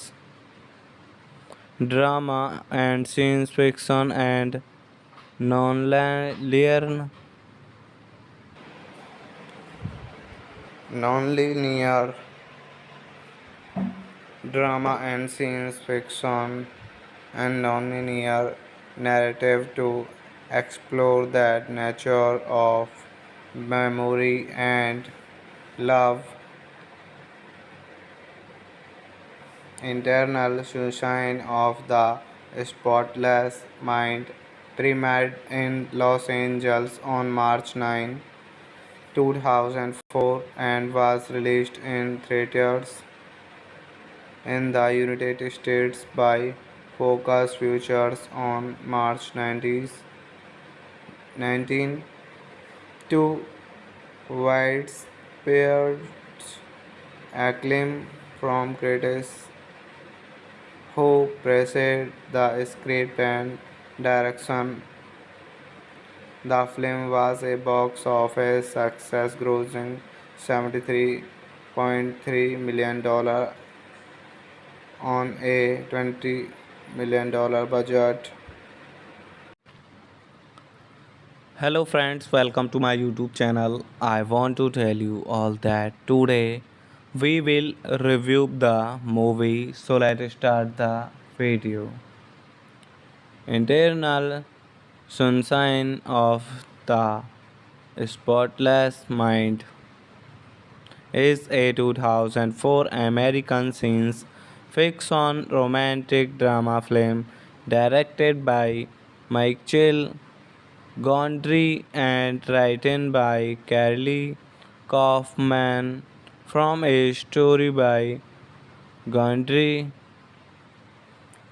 Speaker 1: drama and science fiction and non-linear non-linear drama and science fiction and non-linear narrative to explore that nature of memory and love, internal sunshine of the spotless mind, premiered in Los Angeles on March 9, 2004 and was released in theaters in the United States by Focus Features on March 19 to widespread acclaim from critics who praised the script and direction. The film was a box office success, grossing $73.3 million on a $20 million budget. Hello friends, welcome to my YouTube channel. I want to tell you all that today we will review the movie, so let's start the video. Internal Sunshine of the Spotless Mind is a 2004 American science fiction romantic drama film directed by Michael Gondry and written by Carly Kaufman from a story by Gondry,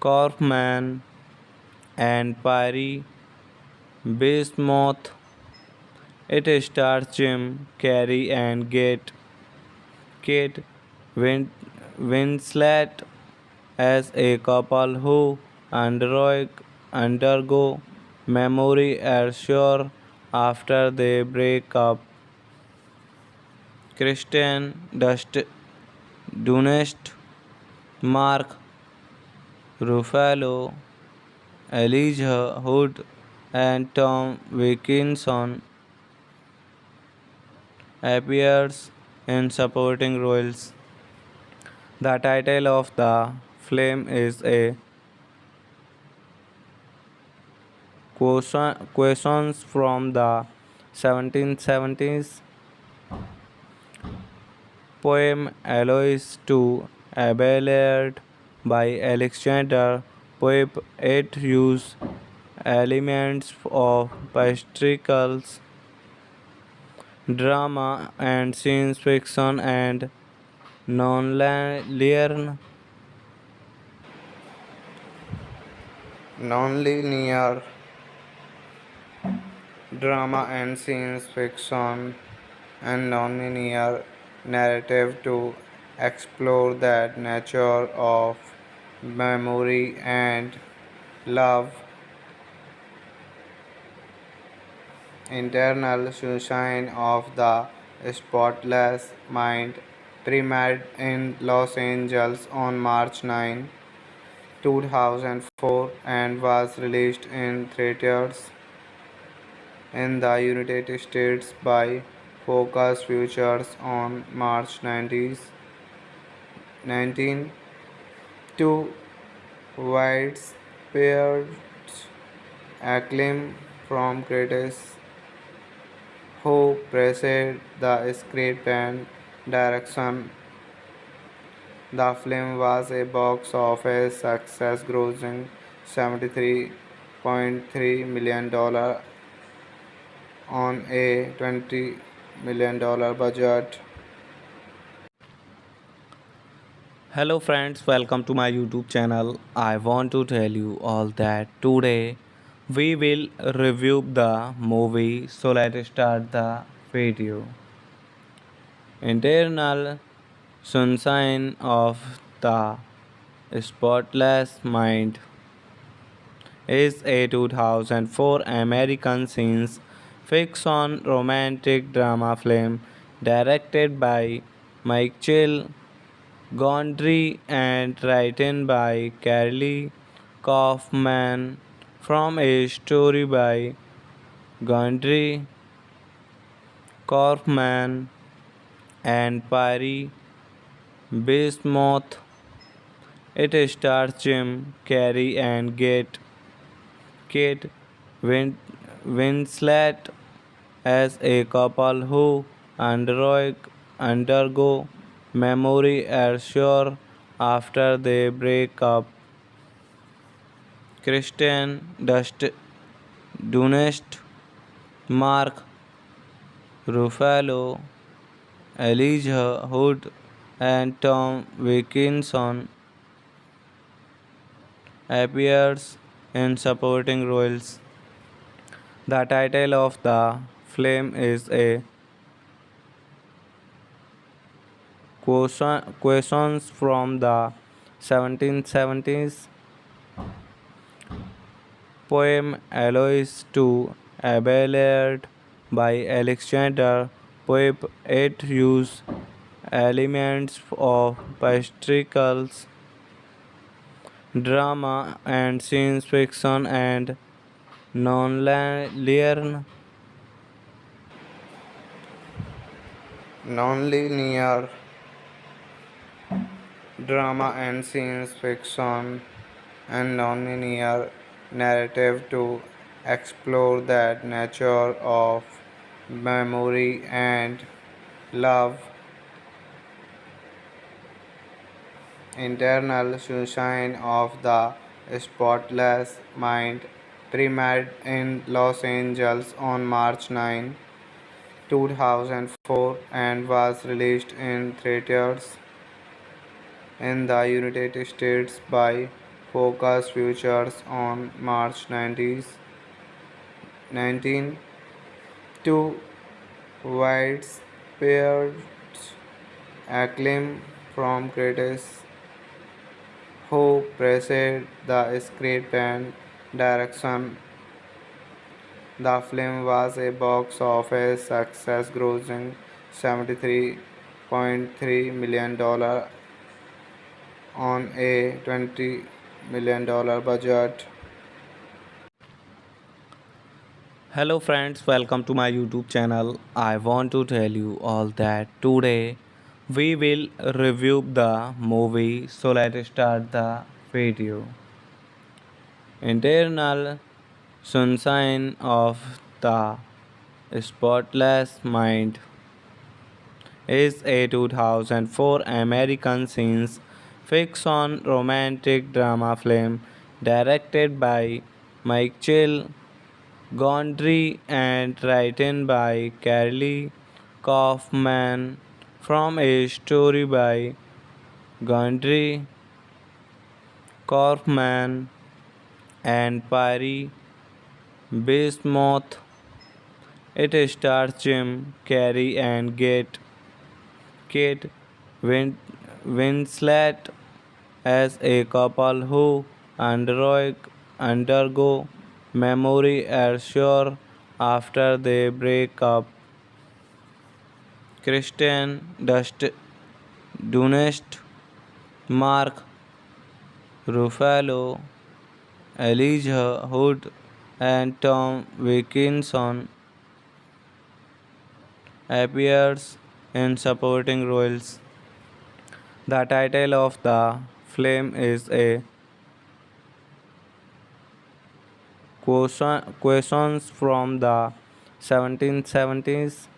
Speaker 1: Kaufman, and Perry Bismuth. It stars Jim Carrey and Kate Winslet as a couple who undergo memory erasure after they break up. Dunst, Mark Ruffalo, Elijah Wood, and Tom Wilkinson appears in supporting roles. The title of the film is a questions from the 1770s poem Aloys to Abelard by Alexander Pope. It uses elements of patriarchal drama and science fiction and non-linear non-linear drama and science fiction and non-linear narrative to explore that nature of memory and love, internal sunshine of the spotless mind, premiered in Los Angeles on March 9, 2004 and was released in theaters in the United States by Focus Features on March 19 to widespread acclaim from critics who praised the script and direction. The film was a box office success, grossing $73.3 million on a $20 million budget. Hello friends, welcome to my YouTube channel. I want to tell you all that today we will review the movie. So let's start the video. Internal Sunshine of the Spotless Mind is a 2004 American science fiction romantic drama film directed by Michael Gondry and written by Carly Kaufman from a story by Gondry, Kaufman, and Perry Bismuth. It stars Jim Carrey and Kate Winslet as a couple who undergo memory erasure after they break up. Dunst, Mark Ruffalo, Elijah Wood, and Tom Wilkinson appears in supporting roles. The title of the film is a questions from the 1770s poem Aloys to Abelard by Alexander Pope. It uses elements of patriarchal drama and science fiction and non-linear drama and science fiction and non-linear narrative to explore that nature of memory, and love. Internal Sunshine of the Spotless Mind premiered in Los Angeles on March 9, 2004 and was released in theaters in the United States by Focus Features on March 19 to widespread acclaim from critics who praised the script and direction. The film was a box office success, grossing $73.3 million on a $20 million budget. Hello friends, welcome to my YouTube channel. I want to tell you all that today we will review the movie, so let's start the video. Internal Sunshine of the Spotless Mind is a 2004 American science fiction romantic drama film directed by Michael Gondry and written by Carly Kaufman from a story by Gondry, Kaufman, and Perry Bismuth. It stars Jim Carrey and Kate Winslet as a couple who undergo memory erasure after they break up. Dunst, Mark Ruffalo, Elijah Wood, and Tom Wilkinson appears in supporting roles. The title of the film is a questions from the 1770s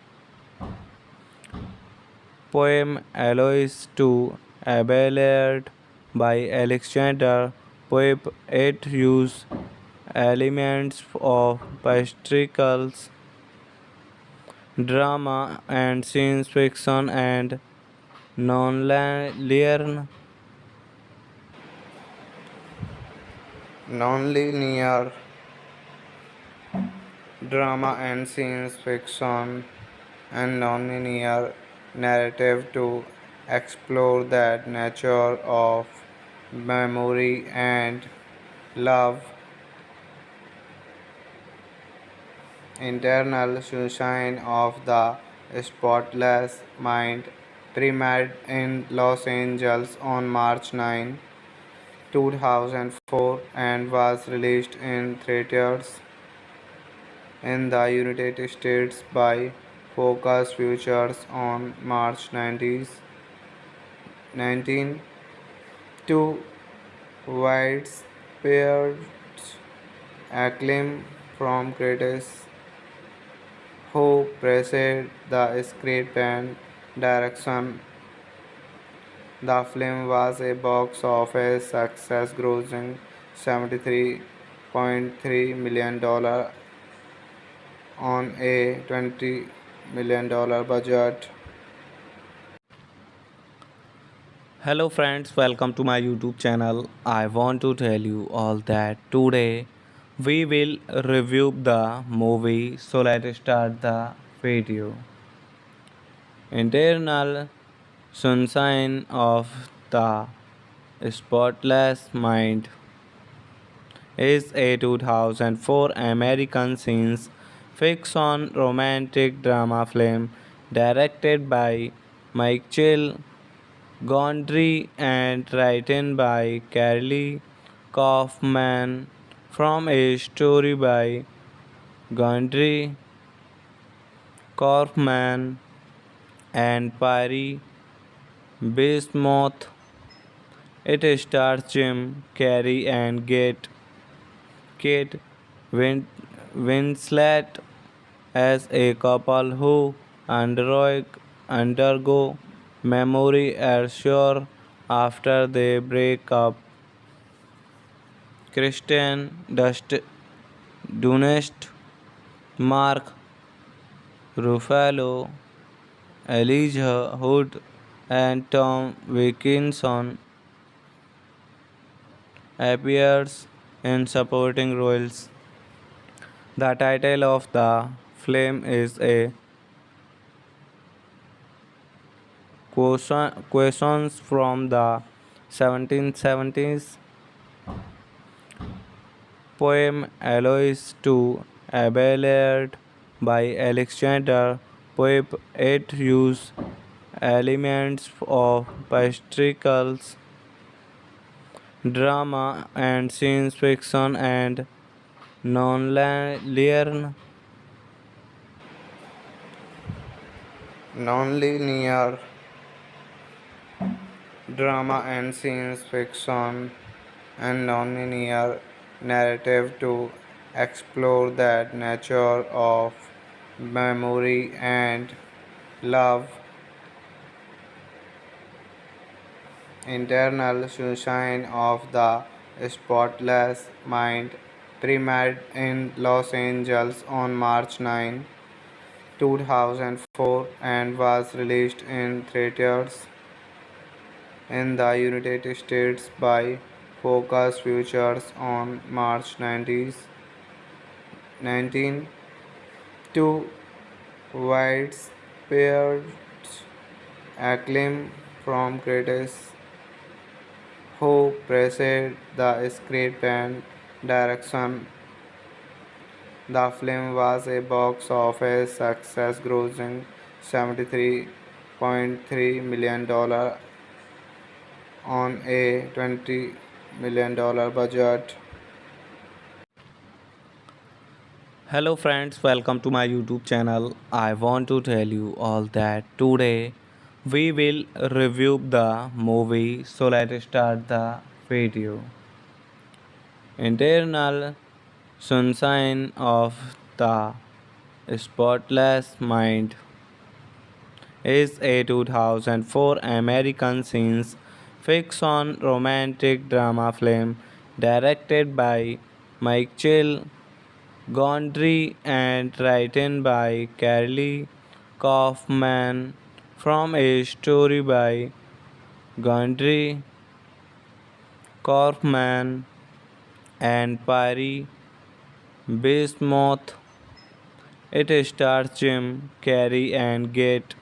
Speaker 1: poem Eloise to Abelard by Alexander Pope. It uses elements of patriarchal drama and science fiction and nonlinear nonlinear drama and science fiction and nonlinear narrative to explore that nature of memory and love. Internal Sunshine of the Spotless Mind premiered in Los Angeles on March 9, 2004 and was released in theaters in the United States by Focus Features on March 19 to widespread acclaim from critics who praised the script and direction. The film was a box office success, grossing $73.3 million on a $20 million budget. Hello friends, welcome to my YouTube channel. I want to tell you all that today we will review the movie, so let's start the video. Internal Sunshine of the Spotless Mind is a 2004 American science fiction romantic drama film directed by Michael Gondry and written by Carly Kaufman from a story by Gondry, Kaufman, and Perry Bismuth. It stars Jim Carrey and Kate Winslet as a couple who undergo memory erasure after they break up. Dunst, Mark Ruffalo, Elijah Wood, and Tom Wilkinson appears in supporting roles. The title of the film is a questions from the 1770s poem Aloys to Abelard by Alexander Pope. It uses elements of patriarchal drama and science fiction and non-linear non-linear drama and science fiction and non-linear narrative to explore that nature of memory and love, internal sunshine of the spotless mind, premiered in Los Angeles on March 9, 2004 and was released in theaters in the United States by Focus Features on March 19 to widespread acclaim from critics who praised the script and direction. The film was a box office success, grossing $73.3 million on a $20 million budget. Hello friends, welcome to my YouTube channel. I want to tell you all that today we will review the movie, so let's start the video. Internal Sunshine of the Spotless Mind is a 2004 American science fiction romantic drama film directed by Michael Gondry and written by Carly Kaufman from a story by Gondry, Kaufman, and Perry Bismuth. It stars Jim Carrey and Kate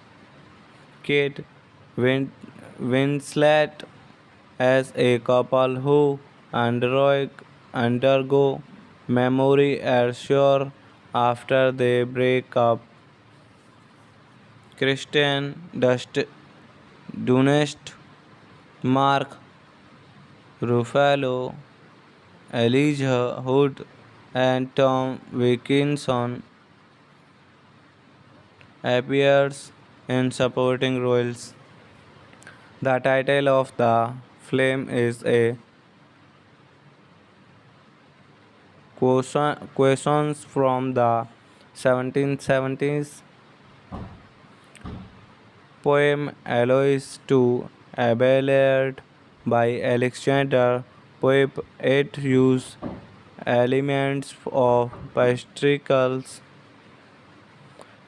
Speaker 1: Winslet as a couple who undergo memory erasure after they break up. Dunst, Mark Ruffalo, Elijah Wood, and Tom Wilkinson appears in supporting roles. The title of the film is a questions from the 1770s poem Aloys to Abelard by Alexander Pope. It uses elements of patriarchal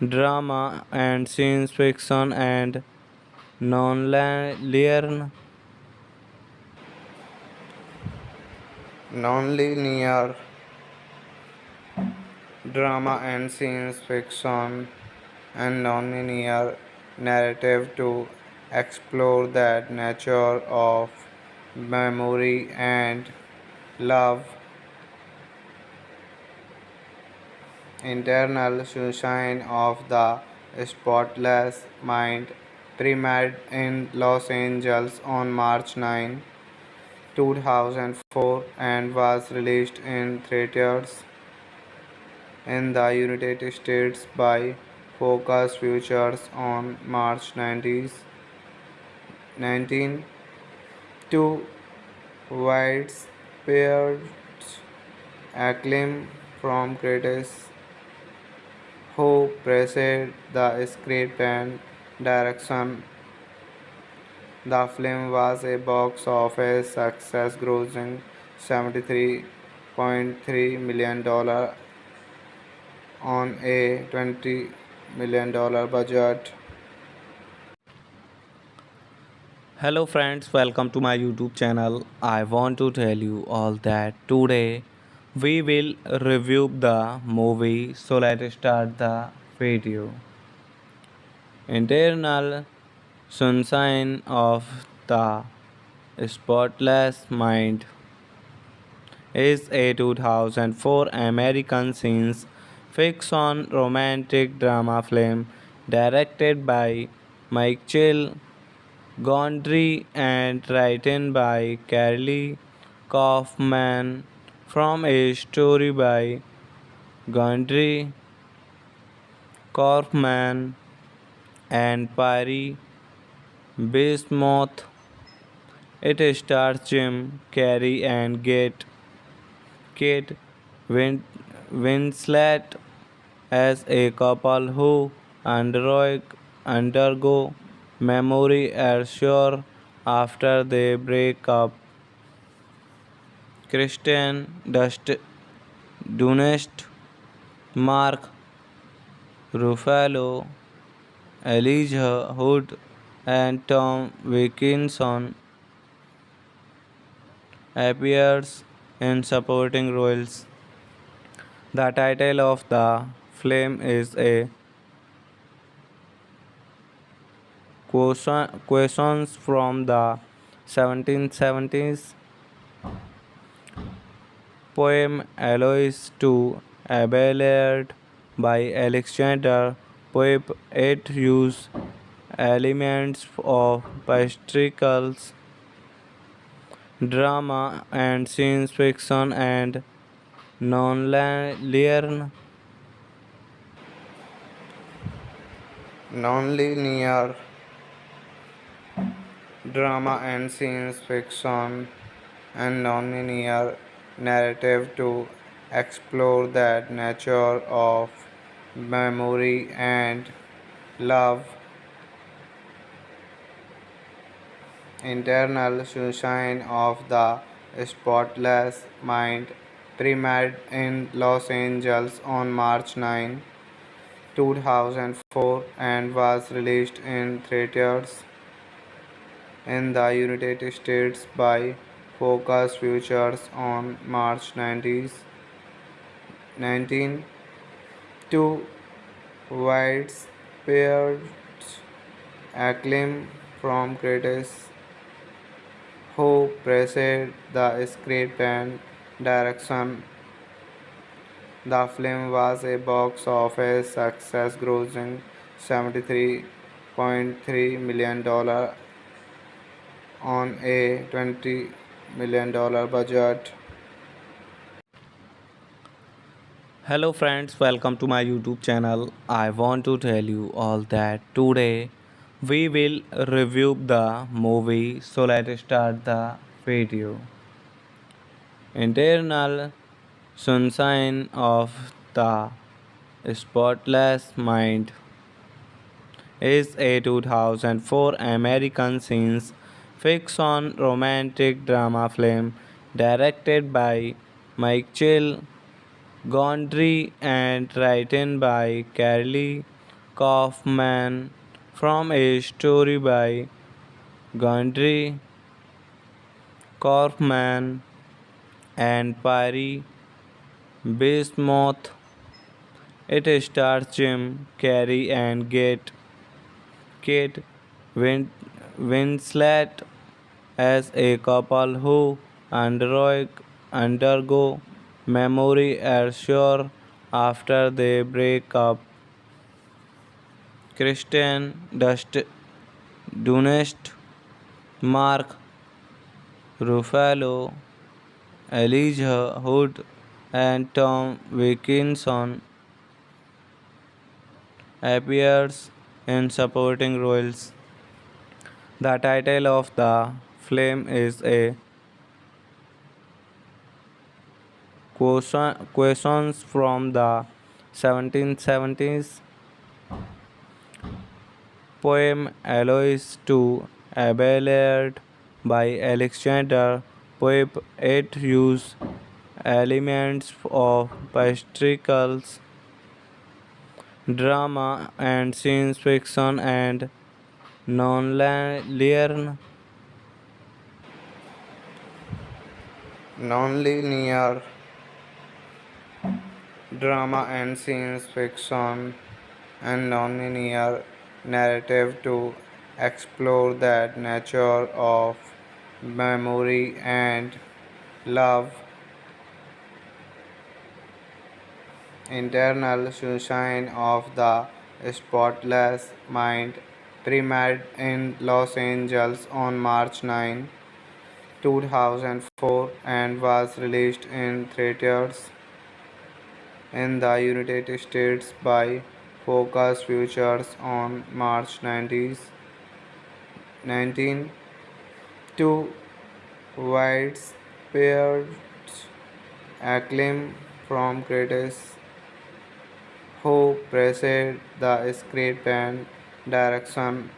Speaker 1: drama and science fiction and non-linear non-linear drama and science fiction and non-linear narrative to explore that nature of memory and love, internal sunshine of the spotless mind, premiered in Los Angeles on March 9, 2004 and was released in theaters in the United States by Focus Features on March 19 to widespread acclaim from critics who praised the script and direction. The film was a box office success, grossing $73.3 million on a $20 million budget. Hello friends, welcome to my YouTube channel. I want to tell you all that today we will review the movie, so let's start the video. Internal Sunshine of the Spotless Mind is a 2004 American science fiction romantic drama film directed by Michael Gondry and written by Carly Kaufman from a story by Gondry, Kaufman, and Perry Bismuth. It stars Jim Carrey and Kate Winslet as a couple who undergo memory erasure after they break up. Dunst, Mark Ruffalo, Elijah Wood, and Tom Wilkinson appears in supporting roles. The title of the film is a questions from the 1770s poem Aloys to Abelard by Alexander Pope. It uses elements of patriarchal drama and science fiction and non-linear non-linear drama and science fiction and non-linear narrative to explore that nature of memory and love. Internal Sunshine of the Spotless Mind premiered in Los Angeles on March 9, 2004 and was released in theaters in the United States by Focus Features on March 19 to widespread acclaim from critics who praised the script and direction. The film was a box office success, grossing $73.3 million on a $20 million budget. Hello friends, welcome to my YouTube channel. I want to tell you all that today we will review the movie, so let's start the video. Internal Sunshine of the Spotless Mind is a 2004 American science fiction romantic drama film directed by Michael Gondry and written by Carly Kaufman from a story by Gondry, Kaufman, and Perry Bismuth. It stars Jim Carrey and Kate Winslet as a couple who undergo memory erasure after they break up. Dunst, Mark Ruffalo, Elijah Wood, and Tom Wilkinson appears in supporting roles. The title of the film is a questions from the 1770s poem Aloys to Abelard by Alexander Pope. It used elements of patriarchal drama and science fiction and non-linear non-linear drama and science fiction and non-linear narrative to explore that nature of memory and love, internal sunshine of the spotless mind, premiered in Los Angeles on March 9, 2004 and was released in theaters in the United States by Focus Features on March 19 to widespread acclaim from critics who praised the script and direction.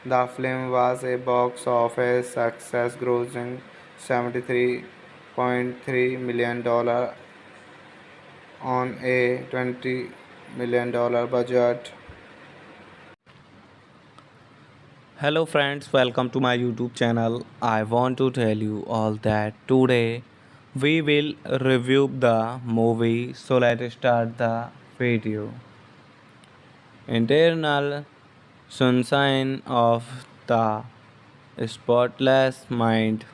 Speaker 1: The film was a box office success, grossing $73.3 million on a $20 million budget. Hello friends, welcome to my YouTube channel. I want to tell you all that today we will review the movie. So let's start the video. Internal Sunshine of the Spotless Mind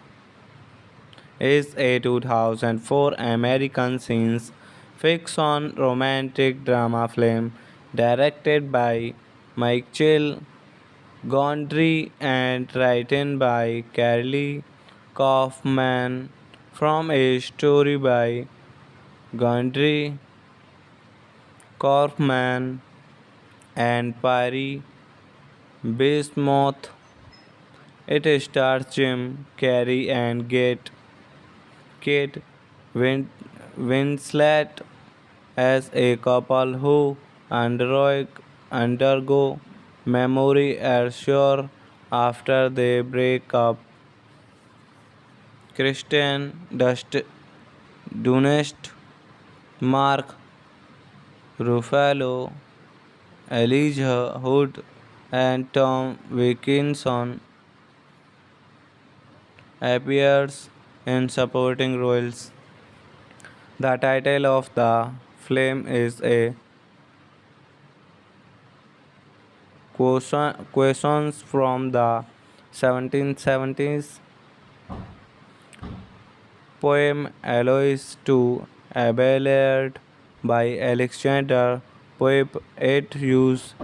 Speaker 1: is a 2004 American science fiction romantic drama film directed by Michael Gondry and written by Carly Kaufman from a story by Gondry, Kaufman, and Perry Bismuth. It stars Jim Carrey and Kate Winslet as a couple who undergo memory erasure after they break up. Dunst, Mark Ruffalo, Elijah Wood, and Tom Wilkinson appears in supporting roles. The title of the film is a questions from the 1770s poem Aloys to Abelard by Alexander Pope. It uses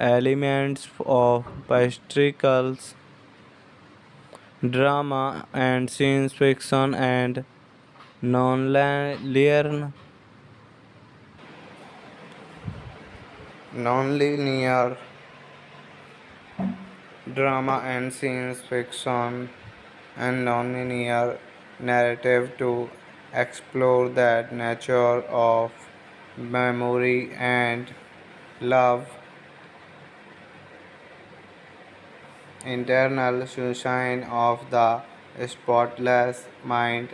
Speaker 1: elements of patriarchal drama and science fiction and non-linear drama and science fiction and non-linear narrative to explore that nature of memory and love, internal sunshine of the spotless mind,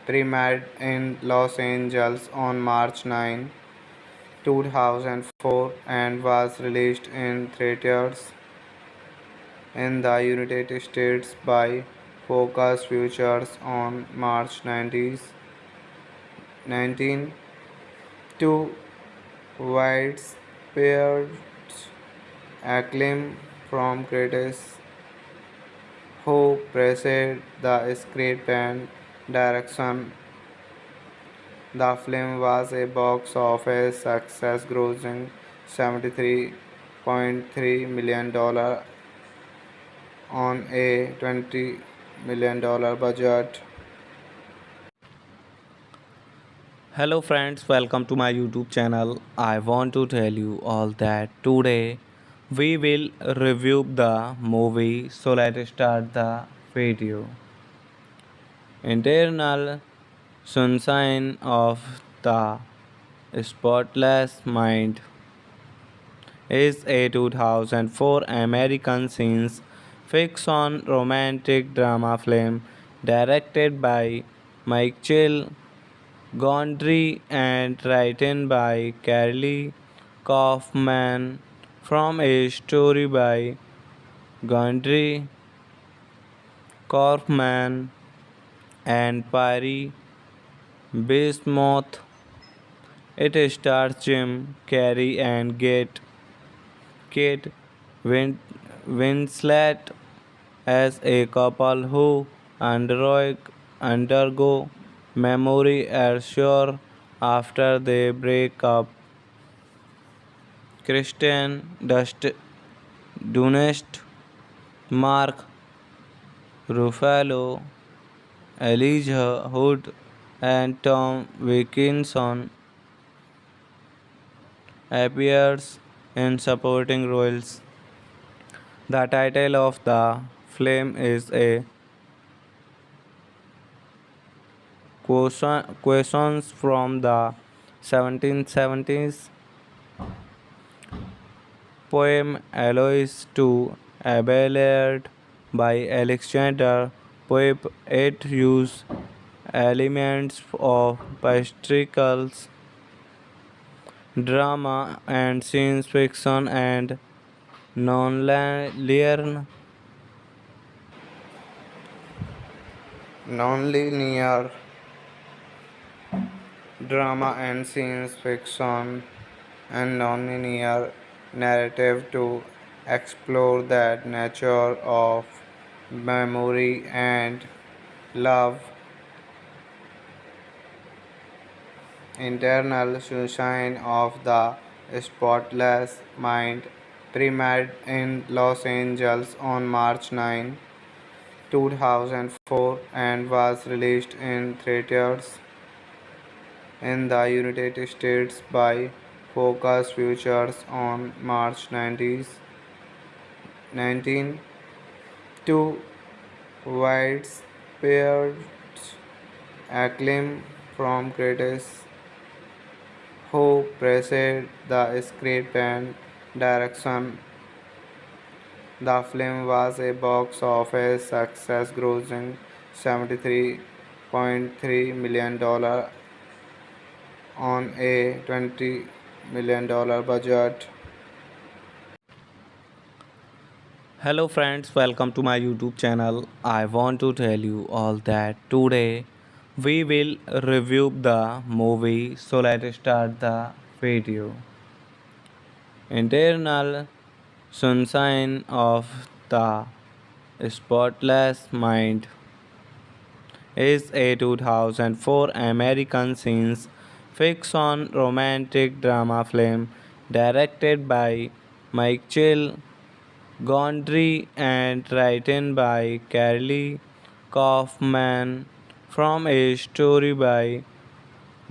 Speaker 1: premiered in Los Angeles on March 9, 2004 and was released in theaters in the United States by Focus Features on March 19 to widespread acclaim from critics who praised the script and direction. The film was a box office success, grossing $73.3 million on a $20 million budget. Hello friends, welcome to my YouTube channel. I want to tell you all that today we will review the movie. So let's start the video. Internal Sunshine of the Spotless Mind is a 2004 American science fiction romantic drama film directed by Michael Gondry and written by Carly Kaufman from a story by Gondry, Kaufman, and Perry Bismuth. It stars Jim Carrey and Kate Winslet as a couple who undergo memory erasure after they break up. Dunst, Mark Ruffalo, Elijah Wood, and Tom Wilkinson appears in supporting roles. The title of the film is a questions from the 1770s poem Aloys to Abelard by Alexander Pope. It uses elements of patriarchal drama and science fiction and non-linear non-linear drama and science fiction and non-linear narrative to explore that nature of memory and love, internal sunshine of the spotless mind, premiered in Los Angeles on March 9, 2004 and was released in theaters in the United States by Focus Features on March 19 to widespread acclaim from critics who praised the script and direction. The film was a box office success, grossing $73.3 million on a $20 million budget. Hello friends, welcome to my YouTube channel. I want to tell you all that today we will review the movie. So let's start the video. Internal Sunshine of the Spotless Mind is a 2004 American science fiction romantic drama film directed by Michael Gondry and written by Carly Kaufman from a story by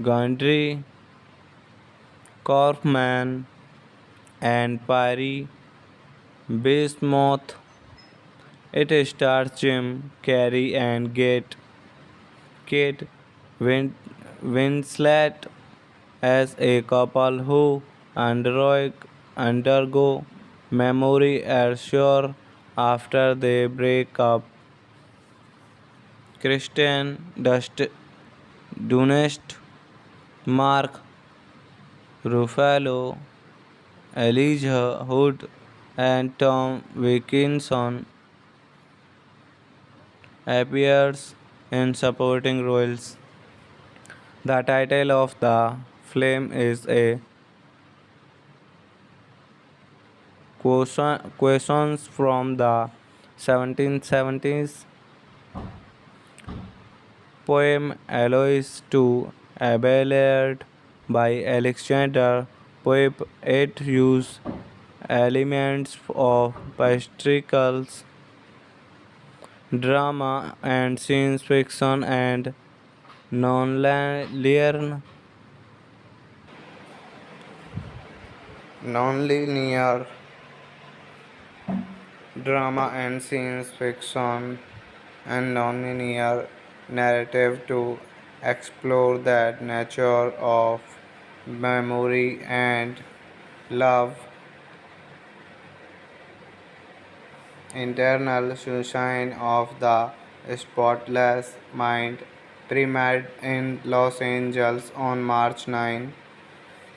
Speaker 1: Gondry, Kaufman, and Perry Bismuth. It stars Jim Carrey and Kate Winslet as a couple who undergo memory erasure after they break up. Dunst, Mark Ruffalo, Elijah Wood, and Tom Wilkinson appears in supporting roles. The title of the film is a questions from the 1770s poem Aloys to Abelard by Alexander Pope. It uses elements of patriarchal drama and science fiction and non-linear non-linear drama and science fiction and non-linear narrative to explore that nature of memory, and love. Internal Sunshine of the Spotless Mind premiered in Los Angeles on March 9,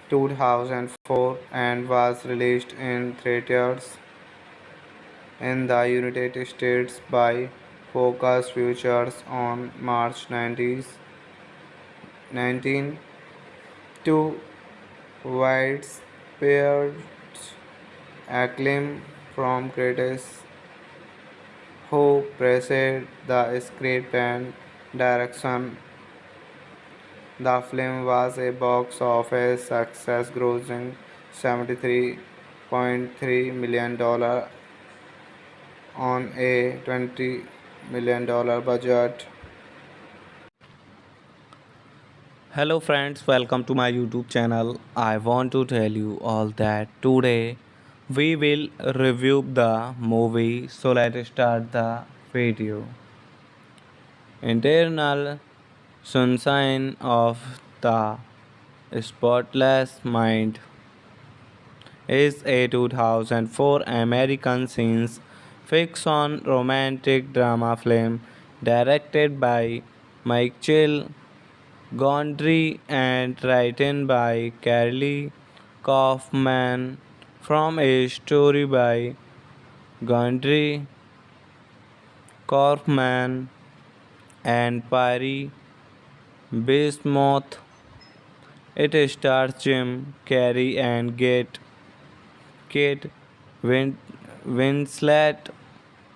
Speaker 1: 2004 and was released in theaters in the United States by Focus Features on March 19 to widespread acclaim from critics who praised the script and direction. The film was a box office success, grossing $73.3 million on a $20 million budget. Hello friends, welcome to my YouTube channel. I want to tell you all that today we will review the movie, so let's start the video. Internal Sunshine of the Spotless Mind is a 2004 American science fiction romantic drama film directed by Michael Gondry and written by Carly Kaufman from a story by Gondry, Kaufman, and Perry Bismuth. It stars Jim Carrey and Kate Winslet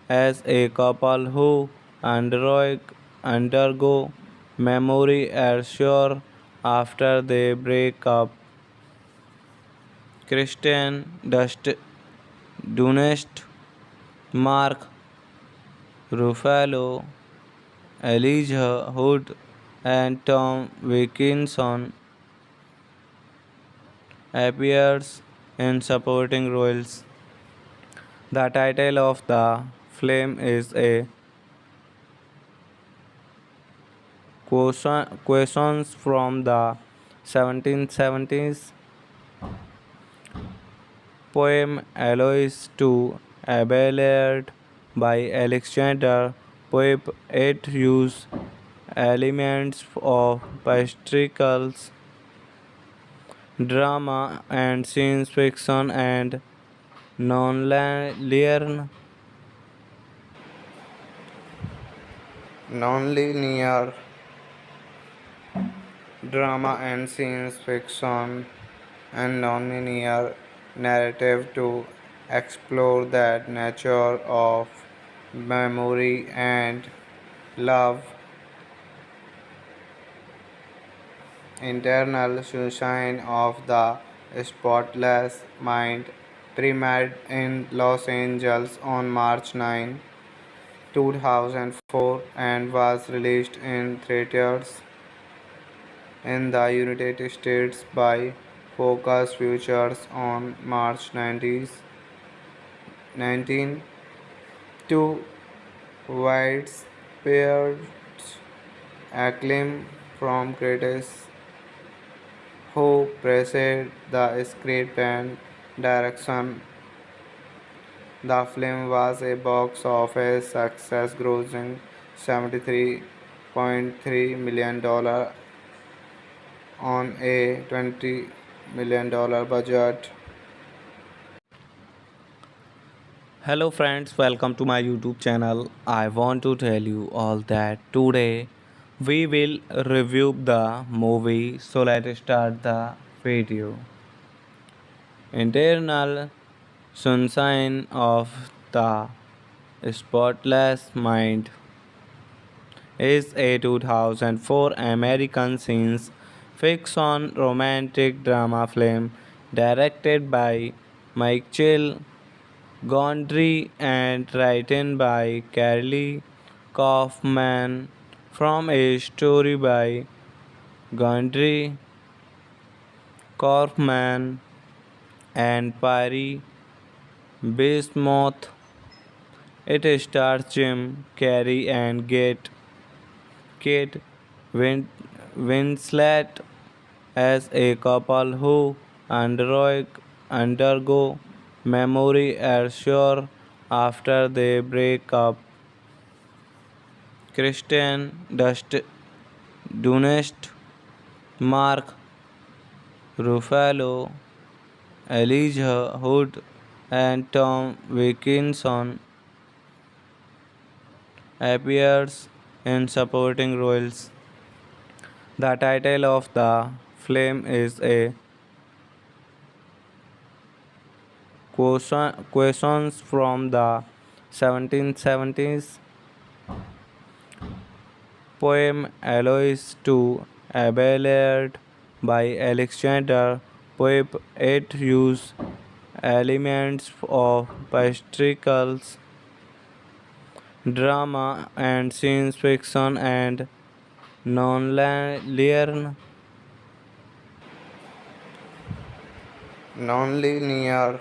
Speaker 1: as a couple who undergo memory erasure after they break up. Dunst, Mark Ruffalo, Elijah Wood, and Tom Wilkinson appears in supporting roles. The title of the film is a questions from the 1770s poem Aloys to Abelard by Alexander Pope. It uses elements of patriarchal drama and science fiction and non-linear non-linear drama and science fiction and non-linear narrative to explore that nature of memory and love. Internal Sunshine of the Spotless Mind premiered in Los Angeles on March 9, 2004 and was released in theaters in the United States by Focus Features on March 19 to widespread acclaim from critics who praised the script and direction. The film was a box office success, grossing $73.3 million on a $20 million budget. Hello friends, welcome to my YouTube channel. I want to tell you all that today we will review the movie, so let's start the video. Internal Sunshine of the Spotless Mind is a 2004 American science fiction romantic drama film directed by Michael Gondry and written by Carly Kaufman from a story by Gondry, Kaufman, and Perry Bismuth. It stars Jim Carrey and Kate Winslet as a couple who undergo memory erasure after they break up. Dunst, Mark Ruffalo, Elijah Wood, and Tom Wilkinson appears in supporting roles. The title of the film is a questions from the 1770s poem Aloys to Abelard by Alexander Pope. It uses elements of patriarchal drama and science fiction and non-linear non-linear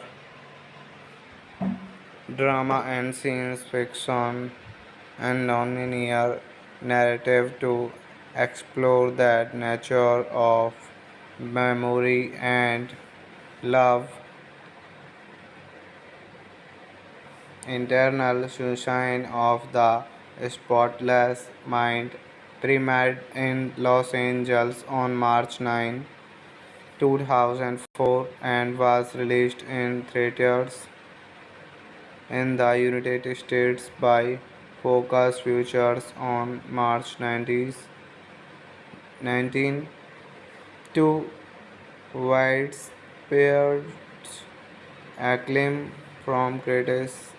Speaker 1: drama and science fiction and non-linear narrative to explore that nature of memory and love, internal sunshine of the spotless mind, premiered in Los Angeles on March 9, 2004 and was released in theaters in the United States by Focus Features on March 19, to widespread acclaim from critics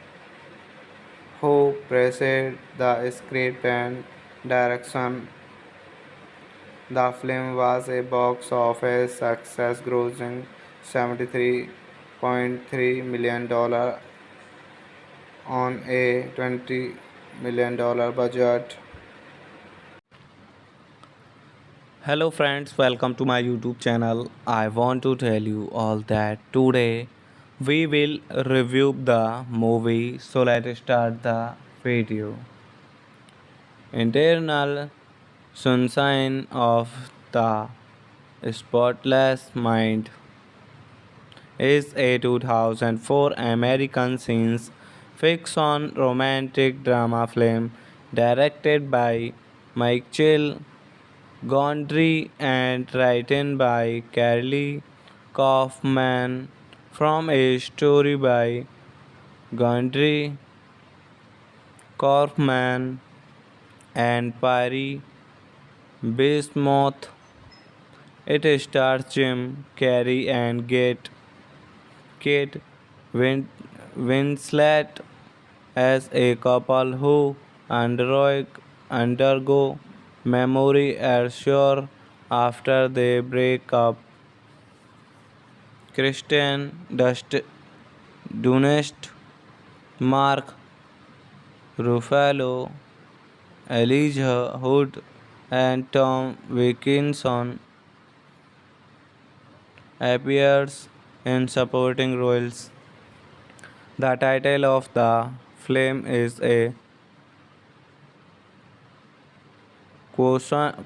Speaker 1: who praised the script and direction. The film was a box office success, grossing $73.3 million on a $20 million budget. Hello friends, welcome to my YouTube channel. I want to tell you all that today we will review the movie. So let's start the video. Internal Sunshine of the Spotless Mind is a 2004 American science fiction romantic drama film directed by Michael Gondry and written by Carly Kaufman from a story by Gondry, Kaufman, and Perry Bismuth. It stars Jim Carrey and Kate Winslet as a couple who undergo memory erasure after they break up. Dunst, Mark Ruffalo, Elijah Wood, and Tom Wilkinson appears in supporting roles. The title of the film is a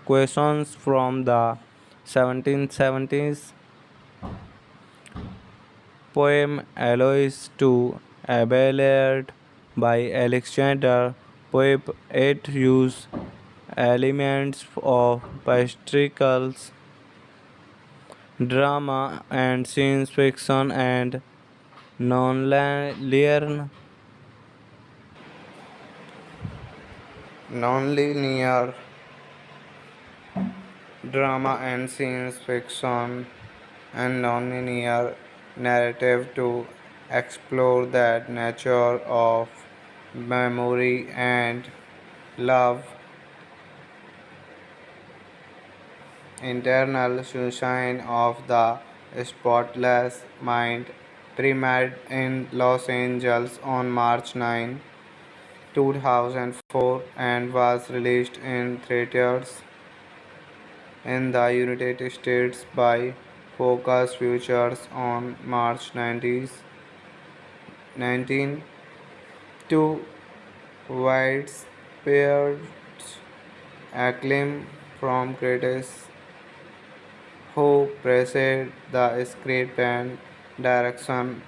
Speaker 1: questions from the 1770s poem Aloys to Abelard by Alexander Pope. It uses elements of patriarchal drama and science fiction and non-linear drama and science fiction and non-linear narrative to explore that nature of memory and love, internal sunshine of the spotless mind, premiered in Los Angeles on March 9, 2004 and was released in theaters in the United States by Focus Features on March 19, to widespread acclaim from critics who praised the script and direction.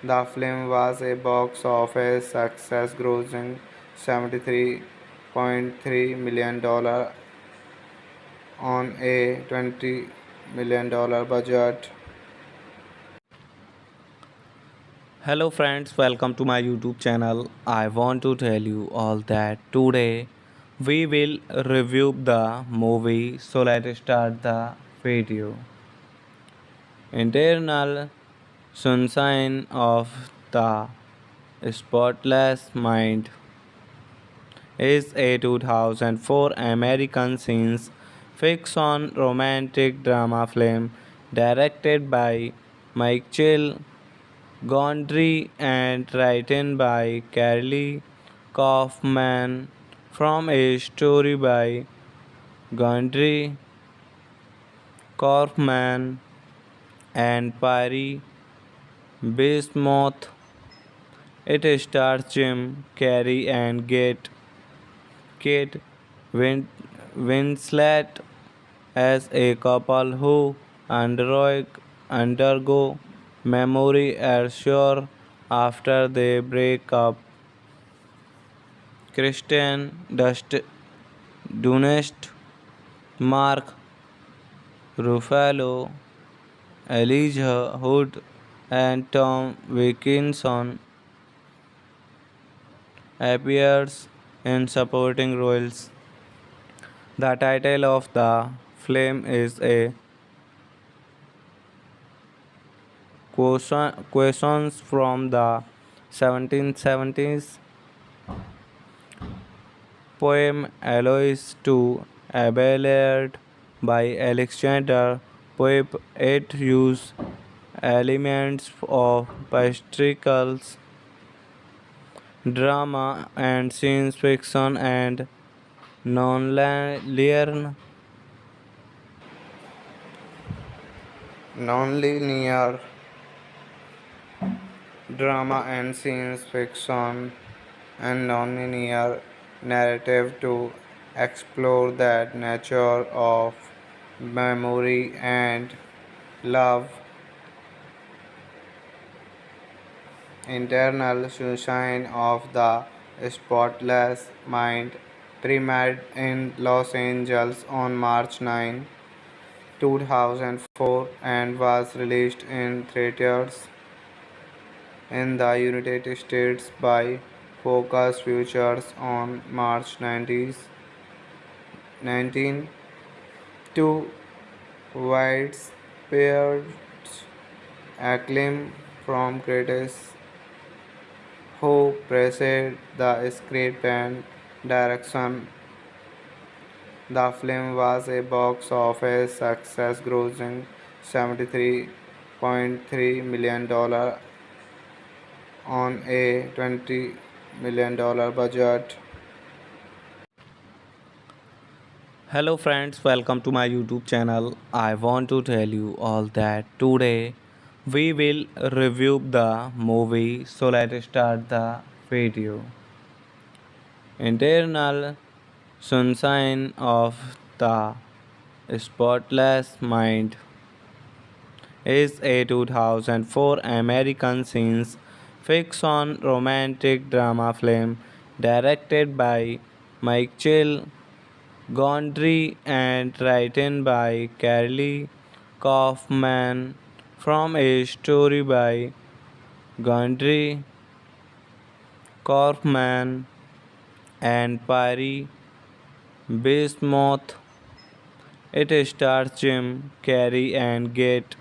Speaker 1: The film was a box office success, grossing $73.3 million on a $20 million budget. Hello friends, welcome to my YouTube channel. I want to tell you all that today we will review the movie. So let's start the video. Internal Sunshine of the Spotless Mind is a 2004 American science fiction romantic drama film directed by Michael Gondry and written by Carly Kaufman from a story by Gondry, Kaufman, and Perry Bismuth. It stars Jim Carrey and Kate Winslet as a couple who undergo memory erasure after they break up. Dunst, Mark Ruffalo, Elijah Wood, and Tom Wilkinson appears in supporting roles. The title of the film is a questions from the 1770s poem Aloys to Abelard by Alexander Pope. It uses elements of patriarchal drama and science fiction and non-linear non-linear drama and science fiction and non-linear narrative to explore that nature of memory and love. Internal Sunshine of the Spotless Mind premiered in Los Angeles on March 9, 2004 and was released in theaters in the United States by Focus Features on March 19 to widespread acclaim from critics who praised the script and direction. The film was a box office success, grossing $73.3 million on a $20 million budget. Hello friends, welcome to my YouTube channel. I want to tell you all that today we will review the movie. So let's start the video. Internal Sunshine of the Spotless Mind is a 2004 American science fiction romantic drama film directed by Michael Gondry and written by Carly Kaufman from a story by Gondry, Kaufman, and Perry Bismuth. It stars Jim Carrey and Kate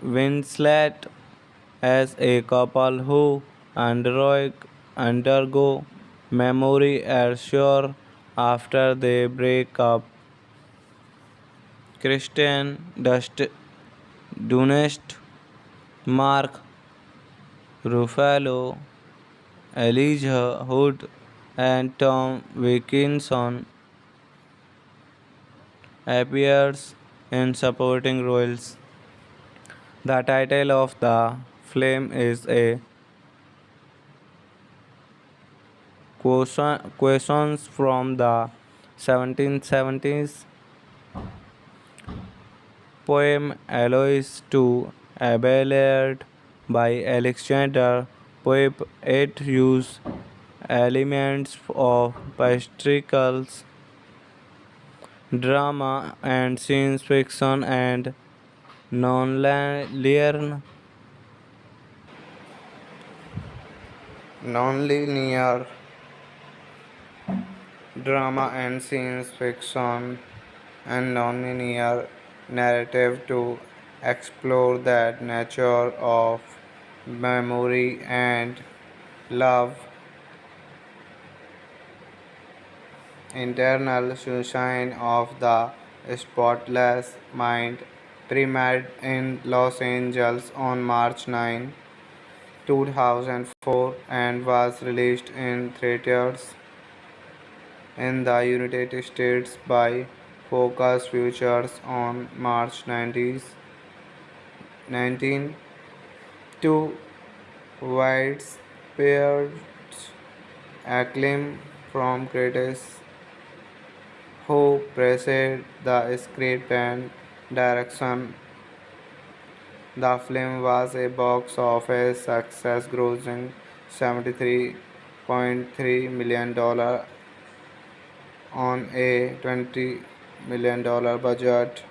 Speaker 1: Winslet as a couple who undergo memory erasure after they break up. Dunst, Mark Ruffalo, Elijah Wood, and Tom Wilkinson appears in supporting roles. The title of the film is a questions from the 1770s poem Aloys to Abelard by Alexander Pope. It used elements of patriarchal drama and science fiction and non-linear non-linear drama and science fiction and non-linear narrative to explore that nature of memory and love, internal sunshine of the spotless mind, premiered in Los Angeles on March 9, 2004 and was released in theaters in the United States by Focus Features on March 19 to widespread acclaim from critics who praised the script and direction. The film was a box office success, grossing $73.3 million on a $20 million budget.